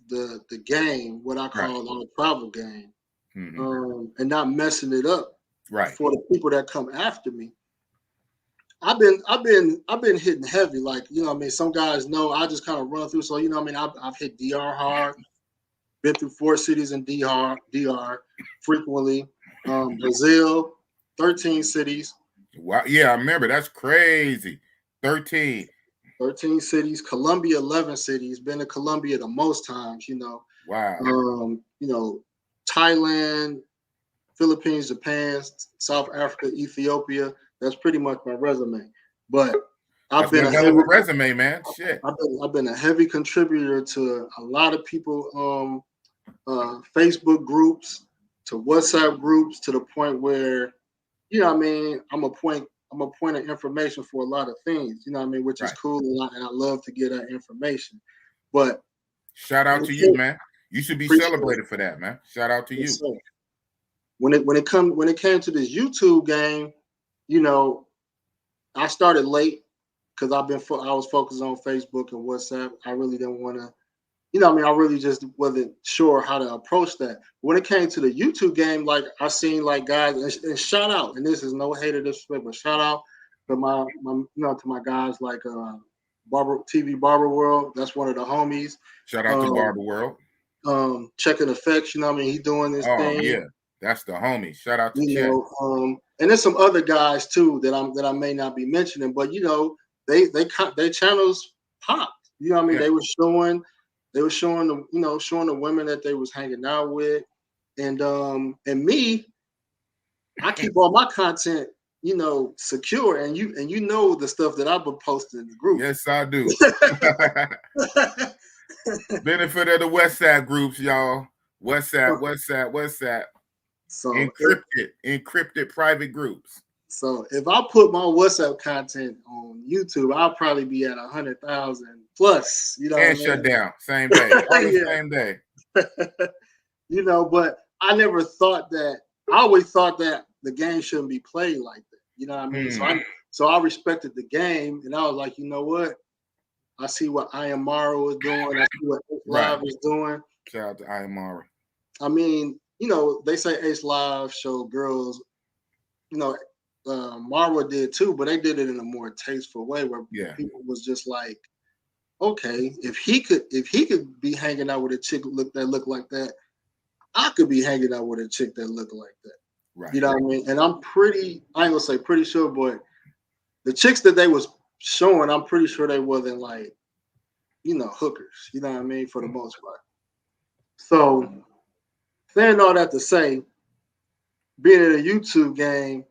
the game, what I call our travel game, and not messing it up for the people that come after me. I've been hitting heavy, like, you know what I mean? Some guys know I just kind of run through. So, you know what I mean? I've hit DR hard, been through 4 cities in DR frequently. Brazil, 13 cities. Wow. Yeah, I remember. That's crazy. 13. 13 cities. Colombia, 11 cities. Been to Colombia the most times, you know. Wow. You know, Thailand, Philippines, Japan, South Africa, Ethiopia. That's pretty much my resume. But That's one hell of a resume, man. Shit. I've been a heavy contributor to a lot of people Facebook groups, to WhatsApp groups, to the point where, you know what I mean, I'm a point of information for a lot of things, you know what I mean, which is cool, and I love to get that information. But shout out to you, man. You should be celebrated for that, man. Shout out to you. So when it came to this YouTube game, you know, I started late because I was focused on Facebook and WhatsApp. I really didn't want to, you know, I mean, I really just wasn't sure how to approach that. When it came to the YouTube game, like I seen like guys, and shout out, and this is no hate or disrespect, but shout out to my you know, to my guys like Barber World. That's one of the homies. Shout out to Barber World. Checking Effects, you know what I mean? He's doing this thing. Oh yeah, that's the homie. Shout out to Check. And there's some other guys too that I may not be mentioning, but you know, they channels popped. You know what I mean? Yeah. They were showing the, you know, showing the women that they was hanging out with, and me, I keep all my content, you know, secure, and you know the stuff that I've been posting in the group. Yes, I do. Benefit of the WhatsApp groups, y'all. WhatsApp. So encrypted private groups. So if I put my WhatsApp content on YouTube, I'll probably be at 100,000 plus. You know, and shut down same day, same day. You know, but I never thought that. I always thought that the game shouldn't be played like that. You know what I mean? So I respected the game, and I was like, you know what? I see what I Am Mara is doing. I see what Ace Live is doing. Shout out to I Am Mara. I mean, you know, they say Ace Live show girls, you know, Marwa did too, but they did it in a more tasteful way where people was just like, okay, if he could be hanging out with a chick that looked like that, I could be hanging out with a chick that looked like that. Right. You know what I mean? And I ain't gonna say pretty sure, but the chicks that they was showing, I'm pretty sure they wasn't like, you know, hookers. You know what I mean? For the most part. So saying all that to say, being in a YouTube game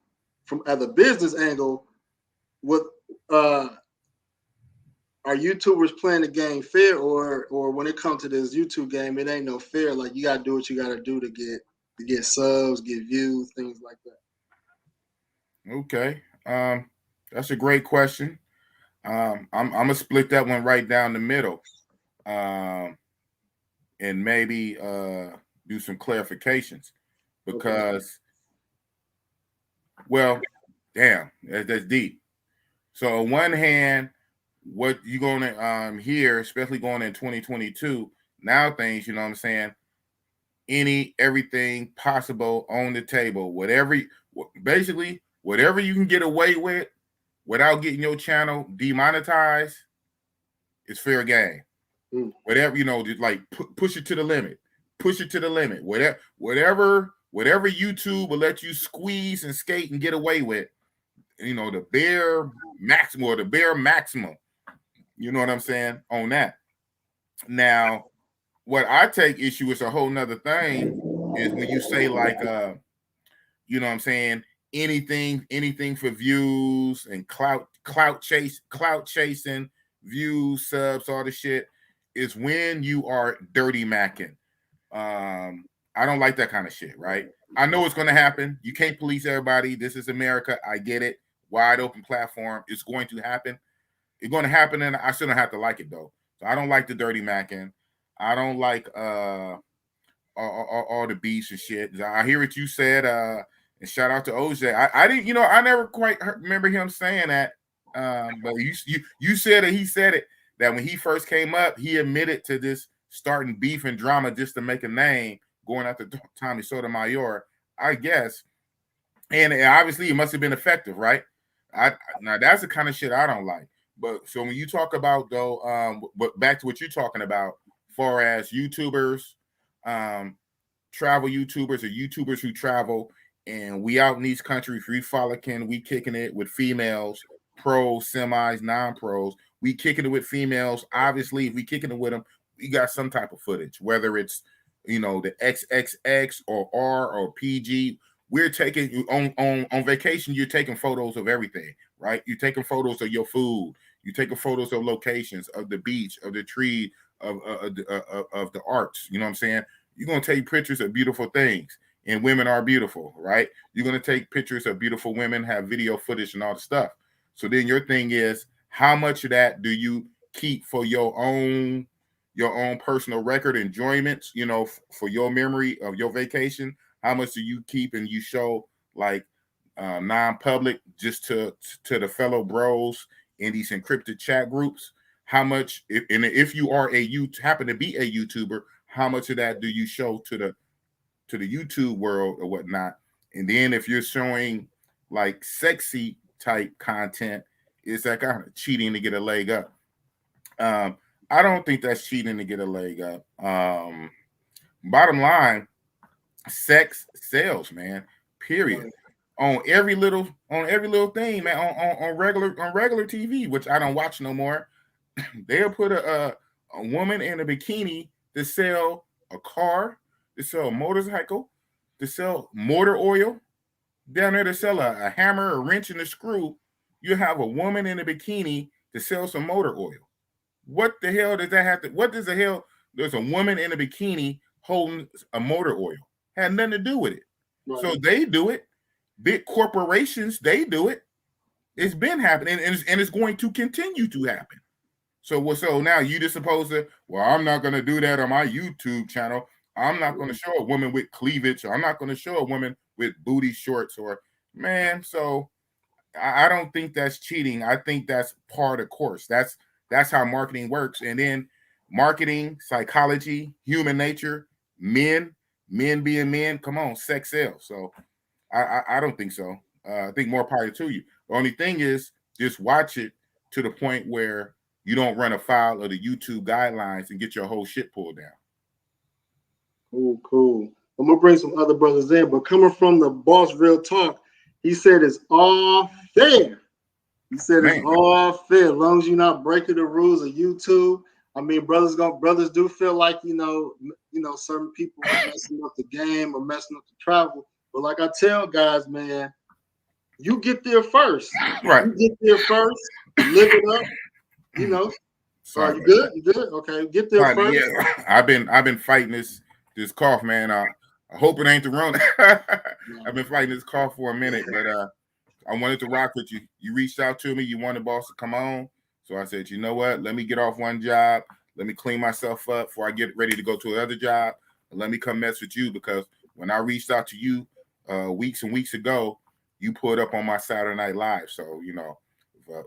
from at the business angle, what are YouTubers playing the game fair, or when it comes to this YouTube game, it ain't no fair. Like you gotta do what you gotta do to get subs, get views, things like that. Okay, that's a great question. I'm gonna split that one right down the middle, and maybe do some clarifications because, well, damn, that's deep. So on one hand, what you're gonna hear, especially going in 2022, now things, you know what I'm saying, everything possible on the table, basically whatever you can get away with without getting your channel demonetized is fair game. Whatever, you know, just like push it to the limit. Whatever YouTube will let you squeeze and skate and get away with, you know, the bare maximum. You know what I'm saying on that. Now, what I take issue is a whole nother thing is when you say like, you know what I'm saying, anything for views and clout chasing, views, subs, all the shit is when you are dirty macking. I don't like that kind of shit, right? I know it's going to happen. You can't police everybody. This is America. I get it. Wide open platform. It's going to happen. It's going to happen, and I shouldn't have to like it though. So I don't like the dirty macking. I don't like all the beefs and shit. I hear what you said. And shout out to OJ. I didn't, you know, I never quite remember him saying that. But you said it. He said it that when he first came up, he admitted to this starting beef and drama just to make a name, going after Tommy Sotomayor, I guess. And obviously, it must have been effective, right? Now that's the kind of shit I don't like. But so when you talk about though, but back to what you're talking about, far as YouTubers, travel YouTubers or YouTubers who travel, and we out in these countries, we frolicking, we kicking it with females, pros, semis, non-pros. we kicking it with females. Obviously, if we kicking it with them, we got some type of footage, whether it's the XXX or R or PG. We're taking on vacation. You're taking photos of everything, right? You're taking photos of your food. You're taking photos of locations, of the beach, of the tree, of the arts. You know what I'm saying? You're gonna take pictures of beautiful things, and women are beautiful, right? You're gonna take pictures of beautiful women, have video footage, and all the stuff. So then your thing is, how much of that do you keep for your own personal record enjoyments, for your memory of your vacation? How much do you keep and you show like non-public just to the fellow bros in these encrypted chat groups? How much, if you are happen to be a YouTuber, how much of that do you show to the YouTube world or whatnot? And then if you're showing like sexy type content, is that kind of cheating to get a leg up? I don't think that's cheating to get a leg up. Bottom line, sex sells, man. Period. Right. On every little thing, man. On regular TV, which I don't watch no more. They'll put a woman in a bikini to sell a car, to sell a motorcycle, to sell motor oil. Down there to sell a hammer, a wrench, and a screw. You have a woman in a bikini to sell some motor oil. What the hell does that have to? What does the hell? There's a woman in a bikini holding a motor oil. Had nothing to do with it. Right. So they do it. Big corporations, they do it. It's been happening, and it's going to continue to happen. So now you just supposed to? Well, I'm not going to do that on my YouTube channel. I'm not going to show a woman with cleavage, or I'm not going to show a woman with booty shorts, or man. So I don't think that's cheating. I think that's part of course. That's how marketing works. And then marketing, psychology, human nature, men being men, come on, sex sells. So I don't think so. I think more power to you. The only thing is just watch it to the point where you don't run afoul of the YouTube guidelines and get your whole shit pulled down. Cool. I'm going to bring some other brothers in, but coming from the Boss Real Talk, he said it's all fair. He said it's all fair as long as you're not breaking the rules of YouTube. I mean, brothers do feel like certain people are messing up the game or messing up the travel. But like I tell guys, man, you get there first. Right. You get there first. Live it up. Sorry, you good? You good? Okay, get there first. Yeah. I've been fighting this cough, man. I hope it ain't the Rona. I've been fighting this cough for a minute, but I wanted to rock with you. You reached out to me. You wanted Boss to come on. So I said, you know what? Let me get off one job. Let me clean myself up before I get ready to go to another job. And let me come mess with you, because when I reached out to you weeks and weeks ago, you put up on my Saturday Night Live. So,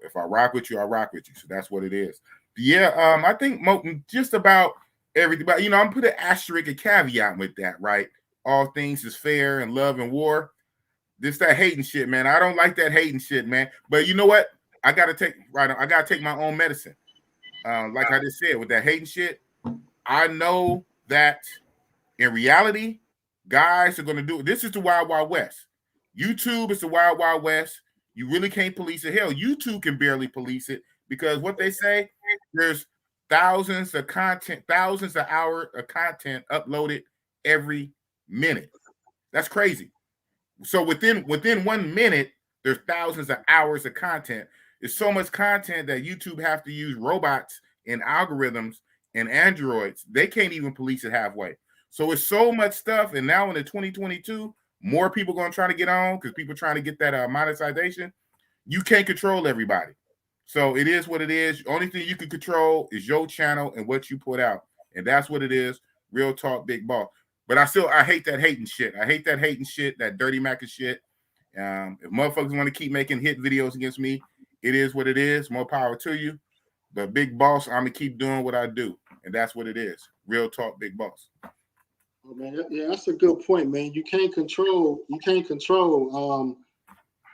if I rock with you, I rock with you. So that's what it is. But yeah, I think just about everything. But, I'm put an asterisk, a caveat with that, right? All things is fair and love and war. This that hating shit, man. I don't like that hating shit, man. But you know what? I gotta take my own medicine. Like I just said, with that hating shit, I know that in reality, guys are gonna do it. This is the Wild Wild West. YouTube is the Wild Wild West. You really can't police it. Hell, YouTube can barely police it, because what they say, there's thousands of hours of content uploaded every minute. That's crazy. So within 1 minute, there's thousands of hours of content. It's so much content that YouTube have to use robots and algorithms and androids. They can't even police it halfway. So it's so much stuff. And now in the 2022, more people going to try to get on, because people trying to get that monetization. You can't control everybody. So it is what it is. The only thing you can control is your channel and what you put out. And that's what it is. Real talk, big ball. But I hate that hating shit. I hate that hating shit, that dirty Macca shit. If motherfuckers want to keep making hit videos against me, it is what it is. More power to you. But big boss, I'm gonna keep doing what I do, and that's what it is. Real talk, big boss. Oh man, yeah, that's a good point, man. You can't control. I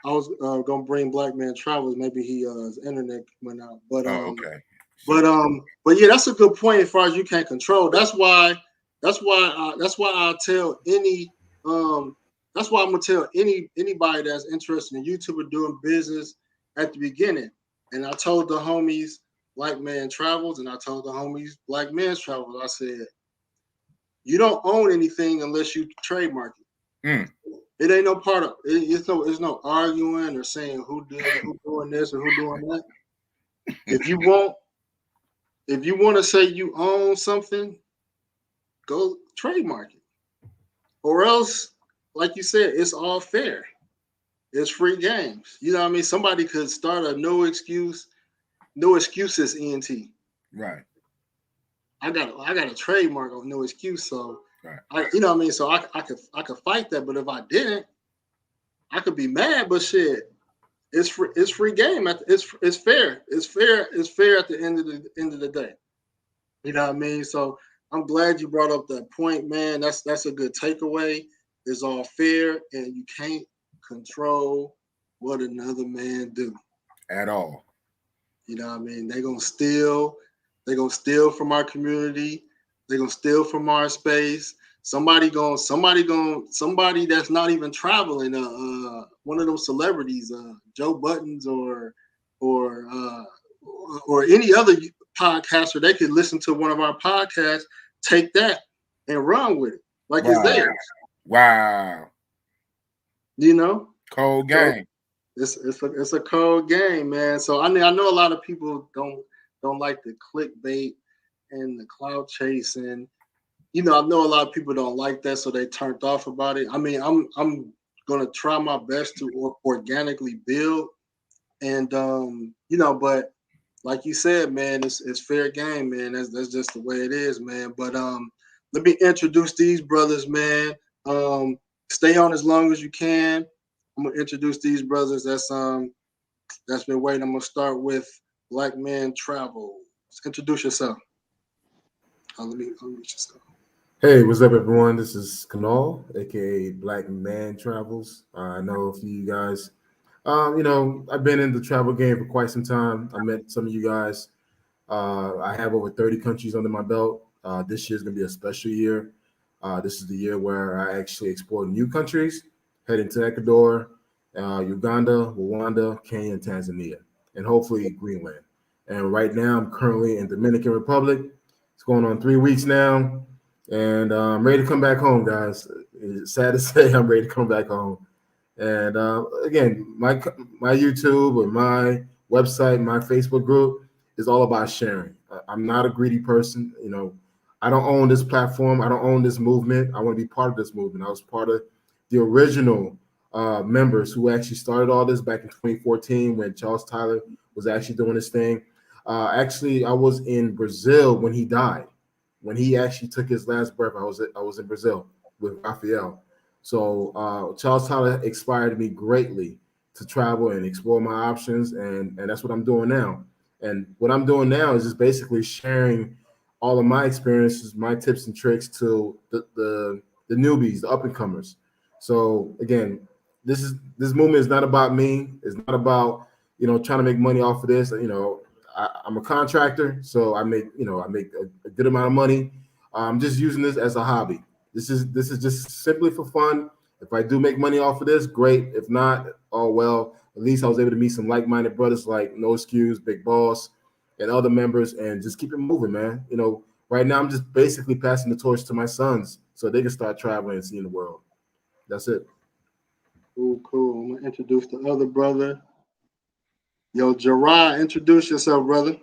was gonna bring Black Man Travels. Maybe his internet went out, but okay. But yeah, that's a good point as far as you can't control. That's why I tell any that's why I'm gonna tell anybody that's interested in YouTube or doing business at the beginning. And I told the homies, Black Man Travels, and I told the homies Black Man's Travels. I said, you don't own anything unless you trademark it. Mm. It ain't no part of it. It's no arguing or saying who doing this or who doing that. If you want to say you own something, go trademark it. Or else, like you said, it's all fair. It's free games. You know what I mean? Somebody could start a no excuses ENT. Right. I got a trademark on no excuse, so right. you know what I mean. So I could fight that, but if I didn't, I could be mad. But shit, it's free game. It's fair. It's fair at the end of the day. You know what I mean? So I'm glad you brought up that point, man. That's a good takeaway. It's all fair, and you can't control what another man do at all. You know what I mean? They're gonna steal from our community, they're gonna steal from our space. Somebody that's not even traveling, one of those celebrities, Joe Buttons or any other podcaster, they could listen to one of our podcasts, take that and run with it like it's theirs. Wow. You know, cold game. So it's a cold game, man. So I know a lot of people don't like the clickbait and the cloud chasing. You know, I know a lot of people don't like that, so they turned off about it. I mean, I'm gonna try my best to organically build, and you know, but like you said, man, it's fair game, man. That's just the way it is, man. But let me introduce these brothers, man. Stay on as long as you can. I'm gonna introduce these brothers that's been waiting. I'm gonna start with Black Man Travel. Introduce yourself. Let me introduce yourself. Hey, what's up, everyone? This is Kanal, aka Black Man Travels. I know a few of you guys. You know, I've been in the travel game for quite some time. I met some of you guys. I have over 30 countries under my belt. This year's gonna be a special year. This is the year where I actually explore new countries, heading to Ecuador, Uganda, Rwanda, Kenya, and Tanzania, and hopefully Greenland. And right now, I'm currently in Dominican Republic. It's going on 3 weeks now, and I'm ready to come back home, guys. It's sad to say I'm ready to come back home. And again, my YouTube or my website, my Facebook group is all about sharing. I'm not a greedy person. You know, I don't own this platform. I don't own this movement. I want to be part of this movement. I was part of the original members who actually started all this back in 2014 when Charles Tyler was actually doing his thing. Actually, I was in Brazil when he died. When he actually took his last breath, I was in Brazil with Raphael. So Charles Tyler inspired me greatly to travel and explore my options, and that's what I'm doing now. And what I'm doing now is just basically sharing all of my experiences, my tips and tricks to the newbies, the up and comers. So again, this movement is not about me. It's not about trying to make money off of this. I'm a contractor, so I make a good amount of money. I'm just using this as a hobby. This is just simply for fun. If I do make money off of this, great. If not, oh well. At least I was able to meet some like-minded brothers like No Excuse, Big Boss, and other members, and just keep it moving, man. Right now I'm just basically passing the torch to my sons so they can start traveling and seeing the world. That's it. Cool. I'm gonna introduce the other brother. Yo, Gerard, introduce yourself, brother.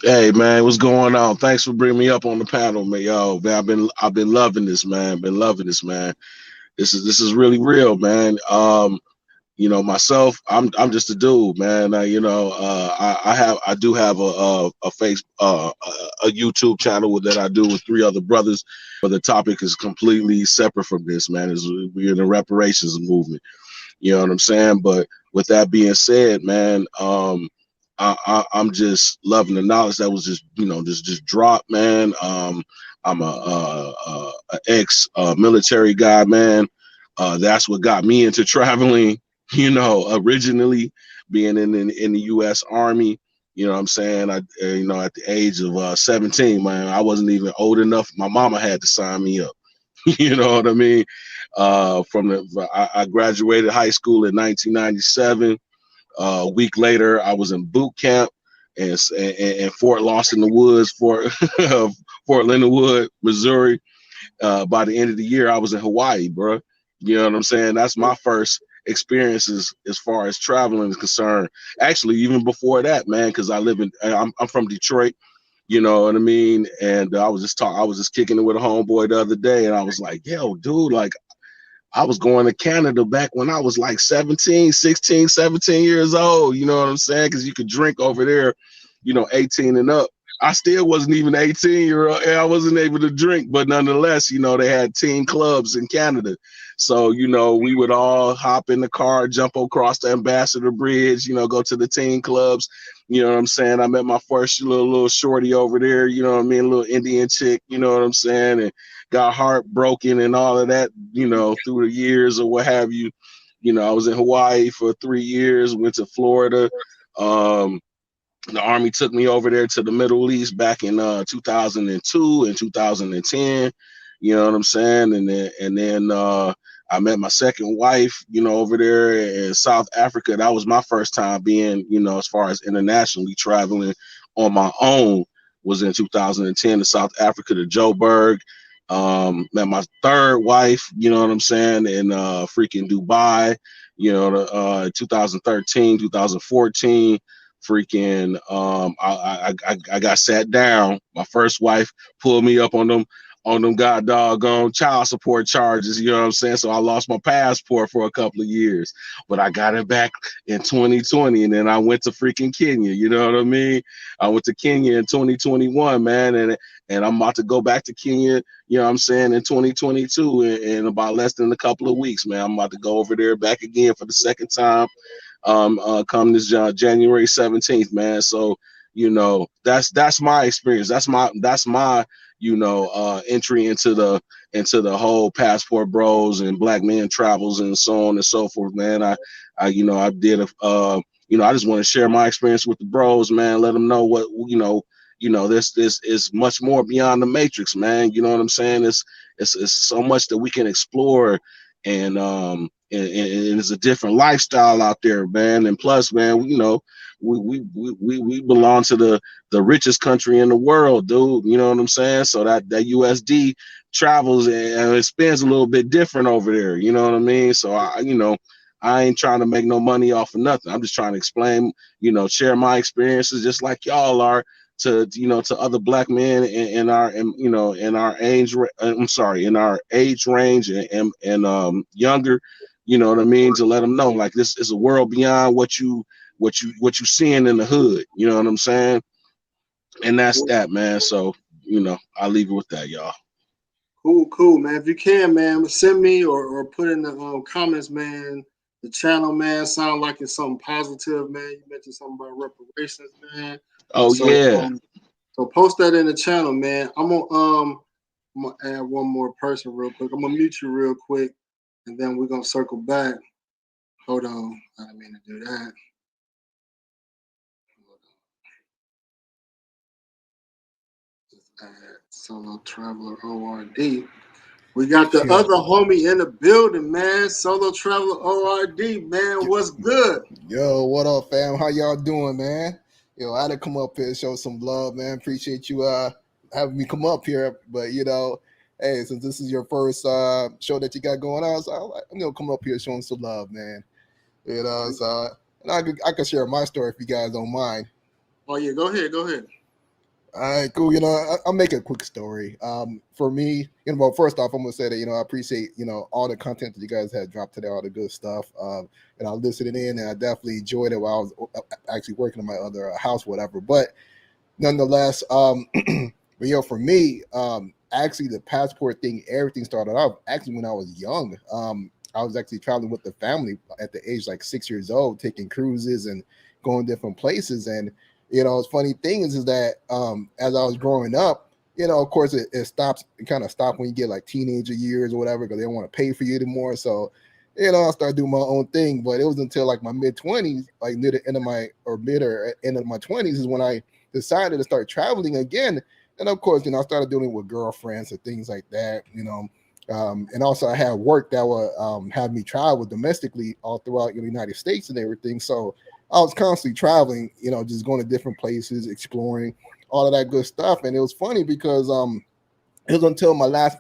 Hey man, what's going on? Thanks for bringing me up on the panel, man. Yo, man, I've been loving this, man. Been loving this, man. This is really real, man. Myself, I'm just a dude, man. I do have a face a YouTube channel that I do with 3 other brothers, but the topic is completely separate from this, man. We're in the reparations movement. You know what I'm saying? But with that being said, man, I'm just loving the knowledge that was just dropped, man. I'm a ex military guy, man. That's what got me into traveling. Originally being in the U.S. Army. You know what I'm saying? I at the age of 17, man, I wasn't even old enough. My mama had to sign me up. You know what I mean? I graduated high school in 1997. A week later, I was in boot camp, and Fort Lost in the Woods, Fort Leonard Wood, Missouri. By the end of the year, I was in Hawaii, bro. You know what I'm saying? That's my first experiences as far as traveling is concerned. Actually, even before that, man, because I'm from Detroit. You know what I mean? And I was just kicking it with a homeboy the other day, and I was like, yo, dude, like I was going to Canada back when I was like 17, 16, 17 years old. You know what I'm saying? Because you could drink over there, 18 and up. I still wasn't even 18-year-old, and I wasn't able to drink, but nonetheless, they had teen clubs in Canada. So, we would all hop in the car, jump across the Ambassador Bridge, go to the teen clubs. You know what I'm saying? I met my first little shorty over there, you know what I mean? A little Indian chick, you know what I'm saying? And got heartbroken and all of that, through the years or what have you. I was in Hawaii for 3 years, went to Florida. The Army took me over there to the Middle East back in 2002 and 2010. You know what I'm saying? And then I met my second wife, over there in South Africa. That was my first time being, as far as internationally traveling on my own, was in 2010 to South Africa, to Joburg. Met my third wife, you know what I'm saying, in freaking Dubai, 2013, 2014. Freaking I got sat down. My first wife pulled me up on them god doggone child support charges, you know what I'm saying? So I lost my passport for a couple of years, but I got it back in 2020, and then I went to freaking Kenya, you know what I mean? I went to Kenya in 2021, man, and I'm about to go back to Kenya, you know what I'm saying, in 2022 in about less than a couple of weeks, man. I'm about to go over there back again for the second time. Come this January 17th, man. So, that's my experience. That's my entry into the whole Passport Bros and Black Men Travels and so on and so forth, man. I did I just want to share my experience with the bros, man. Let them know what this is much more beyond the matrix, man. You know what I'm saying? It's so much that we can explore, and it's a different lifestyle out there, man. And plus, man, we belong to the richest country in the world, dude. You know what I'm saying? So that USD travels and it spends a little bit different over there. You know what I mean? So I ain't trying to make no money off of nothing. I'm just trying to explain, share my experiences, just like y'all are, to other Black men in our age range and younger. You know what I mean? To let them know, like, this is a world beyond what you seeing in the hood. You know what I'm saying? And that's that, man. So, I'll leave it with that, y'all. Cool, man. If you can, man, send me or put in the comments, man. The channel, man, sound like it's something positive, man. You mentioned something about reparations, man. Oh, so, yeah. So post that in the channel, man. I'm gonna add one more person real quick. I'm gonna mute you real quick, and then we're gonna circle back. Hold on, I didn't mean to do that. Just add Solo Traveler ORD. We got the other homie in the building, man. Solo Traveler ORD, man. What's good? Yo, what up, fam? How y'all doing, man? Yo, I had to come up here and show some love, man. Appreciate you having me come up here. But, hey, since this is your first show that you got going on, so I'm going to come up here showing some love, man. So and I can share my story if you guys don't mind. Oh, yeah, go ahead. All right, cool. I'll make a quick story. For me, well, first off, I'm gonna say that I appreciate all the content that you guys had dropped today, all the good stuff. And I listened in, and I definitely enjoyed it while I was actually working in my other house, whatever. But nonetheless, but for me, actually the passport thing, everything started off actually when I was young. I was actually traveling with the family at the age like 6 years old, taking cruises and going different places. And the funny thing is that as I was growing up, of course it kind of stopped when you get like teenager years or whatever, because they don't want to pay for you anymore. So, I started doing my own thing. But it was until like my mid-20s, like near the end of my 20s is when I decided to start traveling again. And of course, I started doing it with girlfriends and things like that, and also I had work that would have me travel domestically all throughout the United States and everything. So I was constantly traveling, you know, just going to different places, exploring all of that good stuff. And it was funny because it was until my last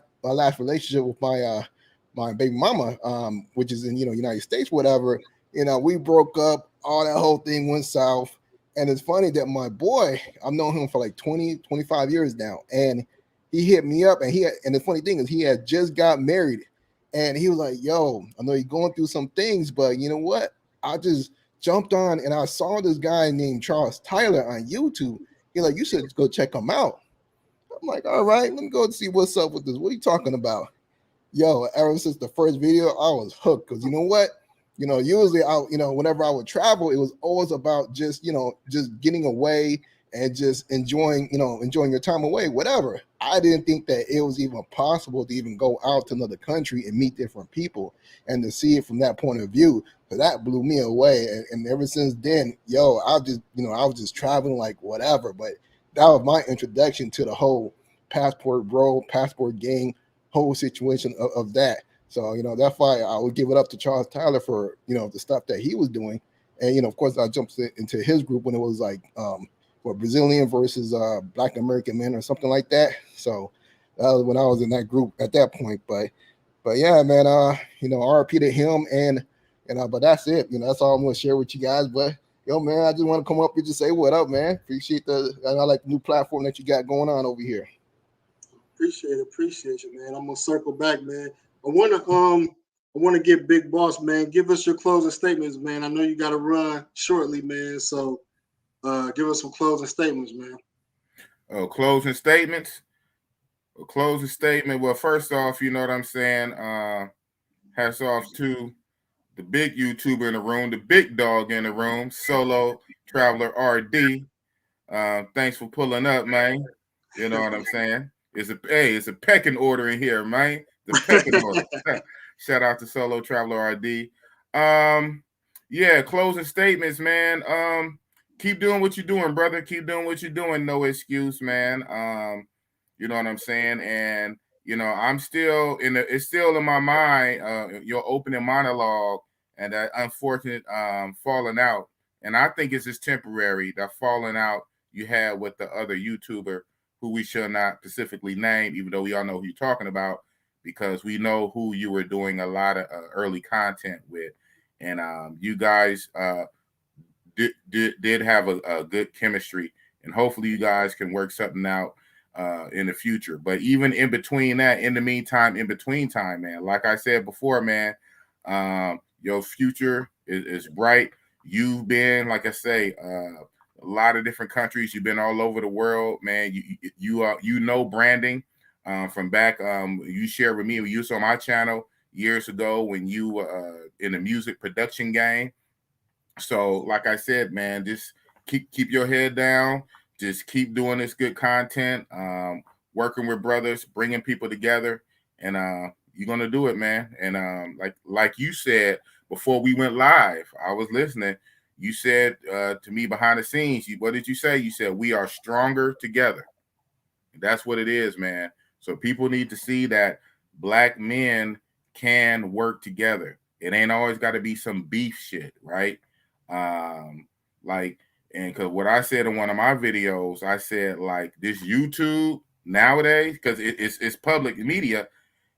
relationship with my baby mama, which is in, you know, United States, whatever, you know, we broke up, all that whole thing went south. And it's funny that my boy, I've known him for like 20, 25 years now. And he hit me up and the funny thing is he had just got married. And he was like, yo, I know you're going through some things, but you know what? I just jumped on and I saw this guy named Charles Tyler on YouTube. He's like, you should go check him out. I'm like, all right, let me go and see what's up with this. What are you talking about? Yo, ever since the first video, I was hooked because you know what? You know, usually whenever I would travel, it was always about just, you know, just getting away and just enjoying your time away, whatever. I didn't think that it was even possible to even go out to another country and meet different people and to see it from that point of view. So that blew me away. And ever since then, yo, I was just traveling like whatever. But that was my introduction to the whole passport bro, passport gang, whole situation of that. So, you know, that's why I would give it up to Charles Tyler for, you know, the stuff that he was doing. And, you know, of course, I jumped into his group when it was like, Brazilian versus Black American men or something like that. So that was when I was in that group at that point. But yeah, man, you know, RP to him but that's it. You know, that's all I'm going to share with you guys. But yo, man, I just want to come up and just say what up, man. Appreciate I like the new platform that you got going on over here. Appreciate you, man. I'm gonna circle back, man. I wanna get Big Boss, man. Give us your closing statements, man. I know you gotta run shortly, man. So give us some closing statements, man. Oh, closing statements. A closing statement. Well, first off, you know what I'm saying. Hats off to the big YouTuber in the room, the big dog in the room, Solo Traveler RD. Thanks for pulling up, man. You know what I'm saying. It's a pecking order in here, man. The pecking order. Shout out to Solo Traveler RD. Yeah, closing statements, man. Keep doing what you're doing, brother. Keep doing what you're doing. No excuse, man. You know what I'm saying? And you know, I'm still it's still in my mind, your opening monologue and that unfortunate falling out. And I think it's just temporary, that falling out you had with the other YouTuber who we shall not specifically name, even though we all know who you're talking about, because we know who you were doing a lot of early content with. And you guys did have a good chemistry, and hopefully you guys can work something out in the future. But even in between that, in the meantime, in between time, man, like I said before, man, your future is bright. You've been, like I say, a lot of different countries. You've been all over the world, man. You know branding from back. You shared with me when you was on my channel years ago when you were in the music production game. So, like I said, man, just keep your head down. Just keep doing this good content, working with brothers, bringing people together, and you're gonna do it, man. And like you said before we went live, I was listening. You said to me behind the scenes, what did you say? You said we are stronger together. That's what it is, man. So people need to see that Black men can work together. It ain't always got to be some beef shit, right? And because what I said in one of my videos, I said like this YouTube nowadays, because it's public media,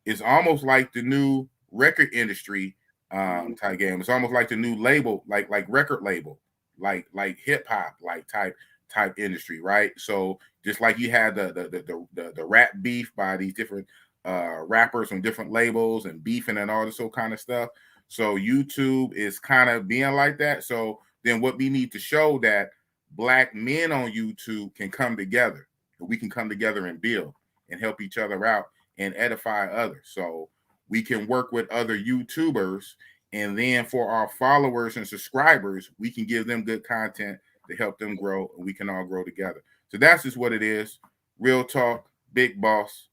is almost like the new record industry type game. It's almost like the new label, like record label, like hip hop, like type industry, right? So just like you had the rap beef by these different rappers from different labels and beefing and all this sort of kind of stuff. So YouTube is kind of being like that. So then what we need to show that Black men on YouTube can come together. We can come together and build and help each other out and edify others. So we can work with other YouTubers, and then for our followers and subscribers, we can give them good content to help them grow, and we can all grow together. So that's just what it is. Real talk, Big Boss.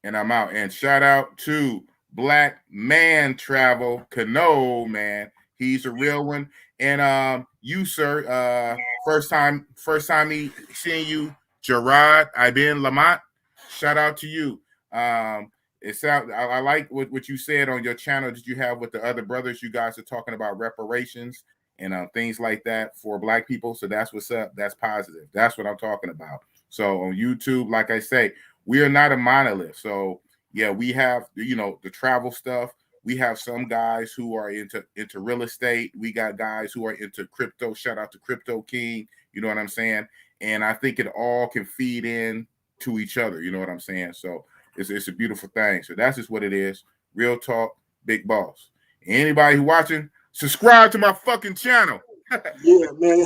And I'm out. And shout out to Black Man Travel, Cano, man. He's a real one. And you, sir, first time me seeing you, Gerard Ibn Lamont. Shout out to you. I like what you said on your channel that you have with the other brothers. You guys are talking about reparations and things like that for Black people. So that's what's up. That's positive. That's what I'm talking about. So on YouTube, like I say, we are not a monolith. So yeah, we have, you know, the travel stuff. We have some guys who are into real estate. We got guys who are into crypto. Shout out to Crypto King. You know what I'm saying? And I think it all can feed in to each other. You know what I'm saying? So it's a beautiful thing. So that's just what it is. Real talk, big boss. Anybody who watching, subscribe to my fucking channel. Yeah, man.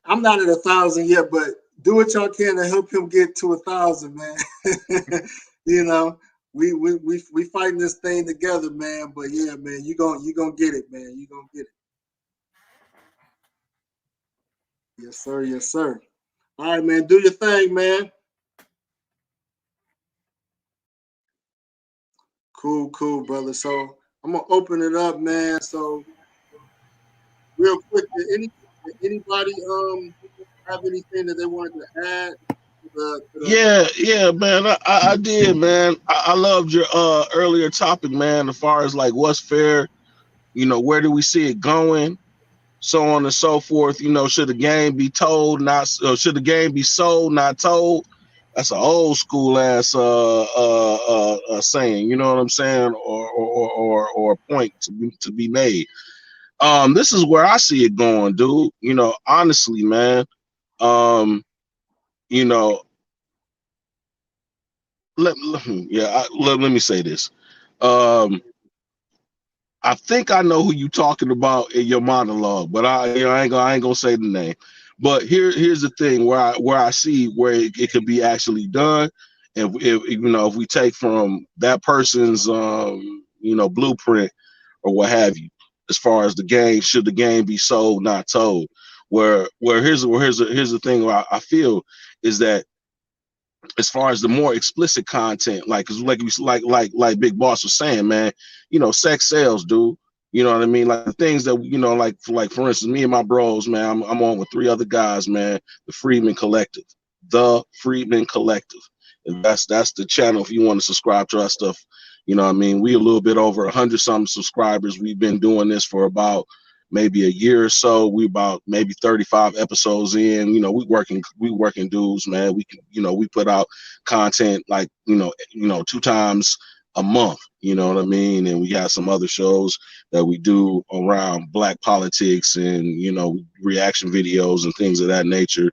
I'm not at 1,000 yet, but do what y'all can to help him get to 1,000, man. You know, we fighting this thing together, man. But yeah, man, you gonna get it, man. You gonna get it. Yes, sir. Yes, sir. All right, man. Do your thing, man. Cool, brother. So I'm gonna open it up, man. So real quick, did anybody have anything that they wanted to add? Yeah, man. I did, man. I loved your earlier topic, man, as far as like what's fair, you know, where do we see it going, so on and so forth. You know, should the game be told, not should the game be sold, not told? That's an old school ass saying, you know what I'm saying, or point to be made. This is where I see it going, dude. You know, honestly, man. You know, let me say this. I think I know who you talking about in your monologue, but I ain't gonna say the name. But here's the thing where I see where it could be actually done, and if you know, if we take from that person's you know, blueprint or what have you, as far as the game, should the game be sold, not told? Where here's the thing where I feel is that, as far as the more explicit content, like Big Boss was saying, man, you know, sex sells, dude. You know what I mean? Like the things that, you know, like for instance, me and my bros, man, I'm on with 3 other guys, man. The Freedman Collective, and that's the channel if you want to subscribe to our stuff. You know what I mean? We a little bit over 100 something subscribers. We've been doing this for about maybe a year or so. We about maybe 35 episodes in. You know, we working dudes, man. We can, you know, we put out content like, you know, 2 times a month, you know what I mean? And we got some other shows that we do around Black politics and, you know, reaction videos and things of that nature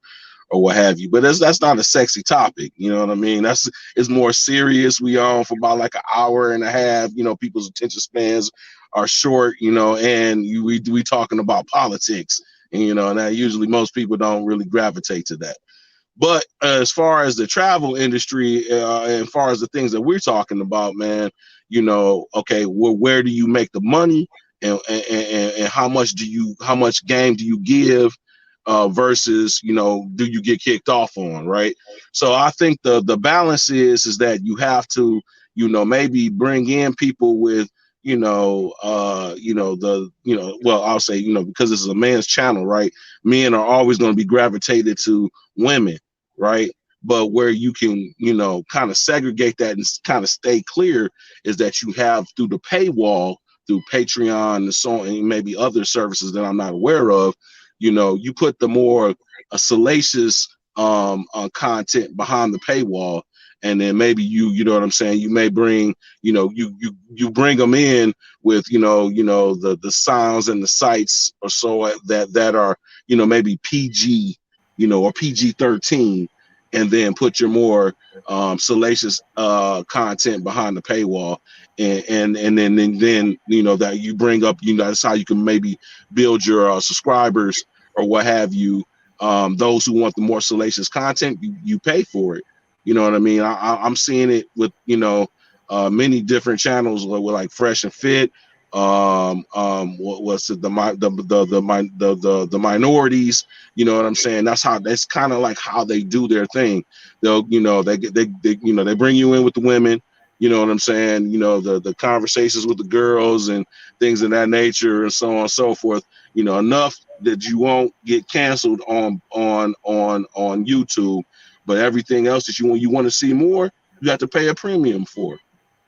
or what have you. But that's not a sexy topic, you know what I mean? It's more serious. We on for about like an hour and a half. You know, people's attention spans are short, you know, and we talking about politics, and you know, and that usually most people don't really gravitate to that. But as far as the travel industry, and as far as the things that we're talking about, man, you know, okay, well, where do you make the money, and how much game do you give, versus, you know, do you get kicked off on, right? So I think the balance is that you have to, you know, maybe bring in people with, well, I'll say, you know, because this is a man's channel, right? Men are always going to be gravitated to women, right? But where you can, you know, kind of segregate that and kind of stay clear is that you have through the paywall, through Patreon and so on, and maybe other services that I'm not aware of, you know, you put the more salacious content behind the paywall, and then maybe you know what I'm saying, you may bring, you know, you bring them in with, you know, the sounds and the sites or so that are, you know, maybe PG, you know, or PG-13, and then put your more salacious content behind the paywall, and then you know, that you bring up, you know, that's how you can maybe build your subscribers or what have you. Those who want the more salacious content, you pay for it. You know what I mean? I'm seeing it with, you know, many different channels with like Fresh and Fit. What's it, the minorities? You know what I'm saying? That's kind of like how they do their thing. They'll, you know, they you know, they bring you in with the women. You know what I'm saying? You know, the conversations with the girls and things of that nature and so on and so forth. You know, enough that you won't get canceled on YouTube, but everything else that you want to see more, you have to pay a premium for.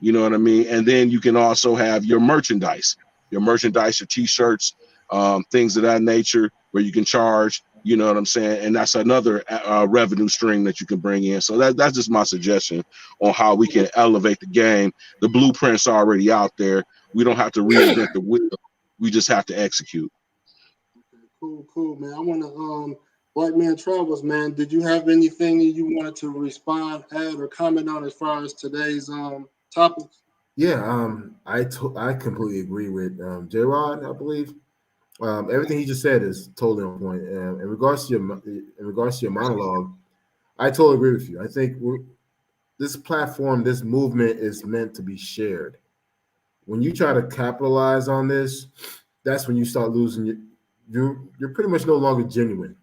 You know what I mean? And then you can also have your merchandise, your T-shirts, things of that nature where you can charge. You know what I'm saying? And that's another revenue stream that you can bring in. So that's just my suggestion on how we can elevate the game. The blueprint's already out there. We don't have to reinvent the wheel. We just have to execute. Okay, cool, man. I want to Black Man Travels, man. Did you have anything that you wanted to respond, add, or comment on as far as today's topics? Yeah, I completely agree with J-Rod, I believe. Everything he just said is totally on point. In regards to your monologue, I totally agree with you. I think this platform, this movement is meant to be shared. When you try to capitalize on this, that's when you start losing. You're pretty much no longer genuine.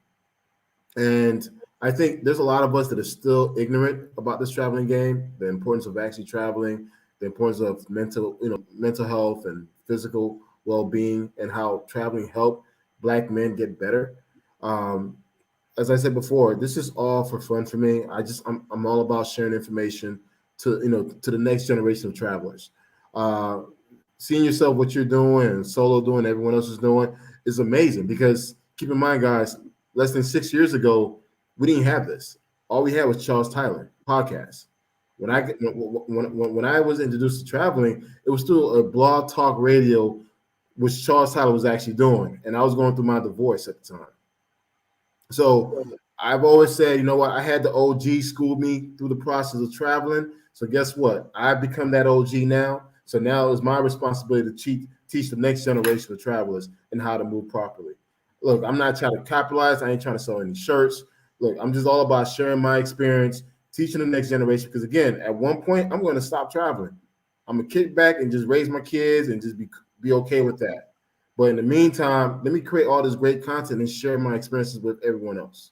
And I think there's a lot of us that are still ignorant about this traveling game, the importance of actually traveling, the importance of mental health and physical well-being, and how traveling help Black men get better. Um, as I said before, this is all for fun for me. I'm all about sharing information to the next generation of travelers. Uh, Seeing yourself what you're doing and solo doing, everyone else is doing is amazing, because keep in mind, guys, less than 6 years ago, we didn't have this. All we had was Charles Tyler podcast. When I was introduced to traveling, it was still a blog talk radio, which Charles Tyler was actually doing, and I was going through my divorce at the time. So I've always said, you know what, I had the OG school me through the process of traveling. So guess what? I've become that OG now. So now it's my responsibility to teach the next generation of travelers and how to move properly. Look, I'm not trying to capitalize. I ain't trying to sell any shirts. Look, I'm just all about sharing my experience, teaching the next generation. Because again, at one point, I'm going to stop traveling. I'm going to kick back and just raise my kids and just be okay with that. But in the meantime, let me create all this great content and share my experiences with everyone else.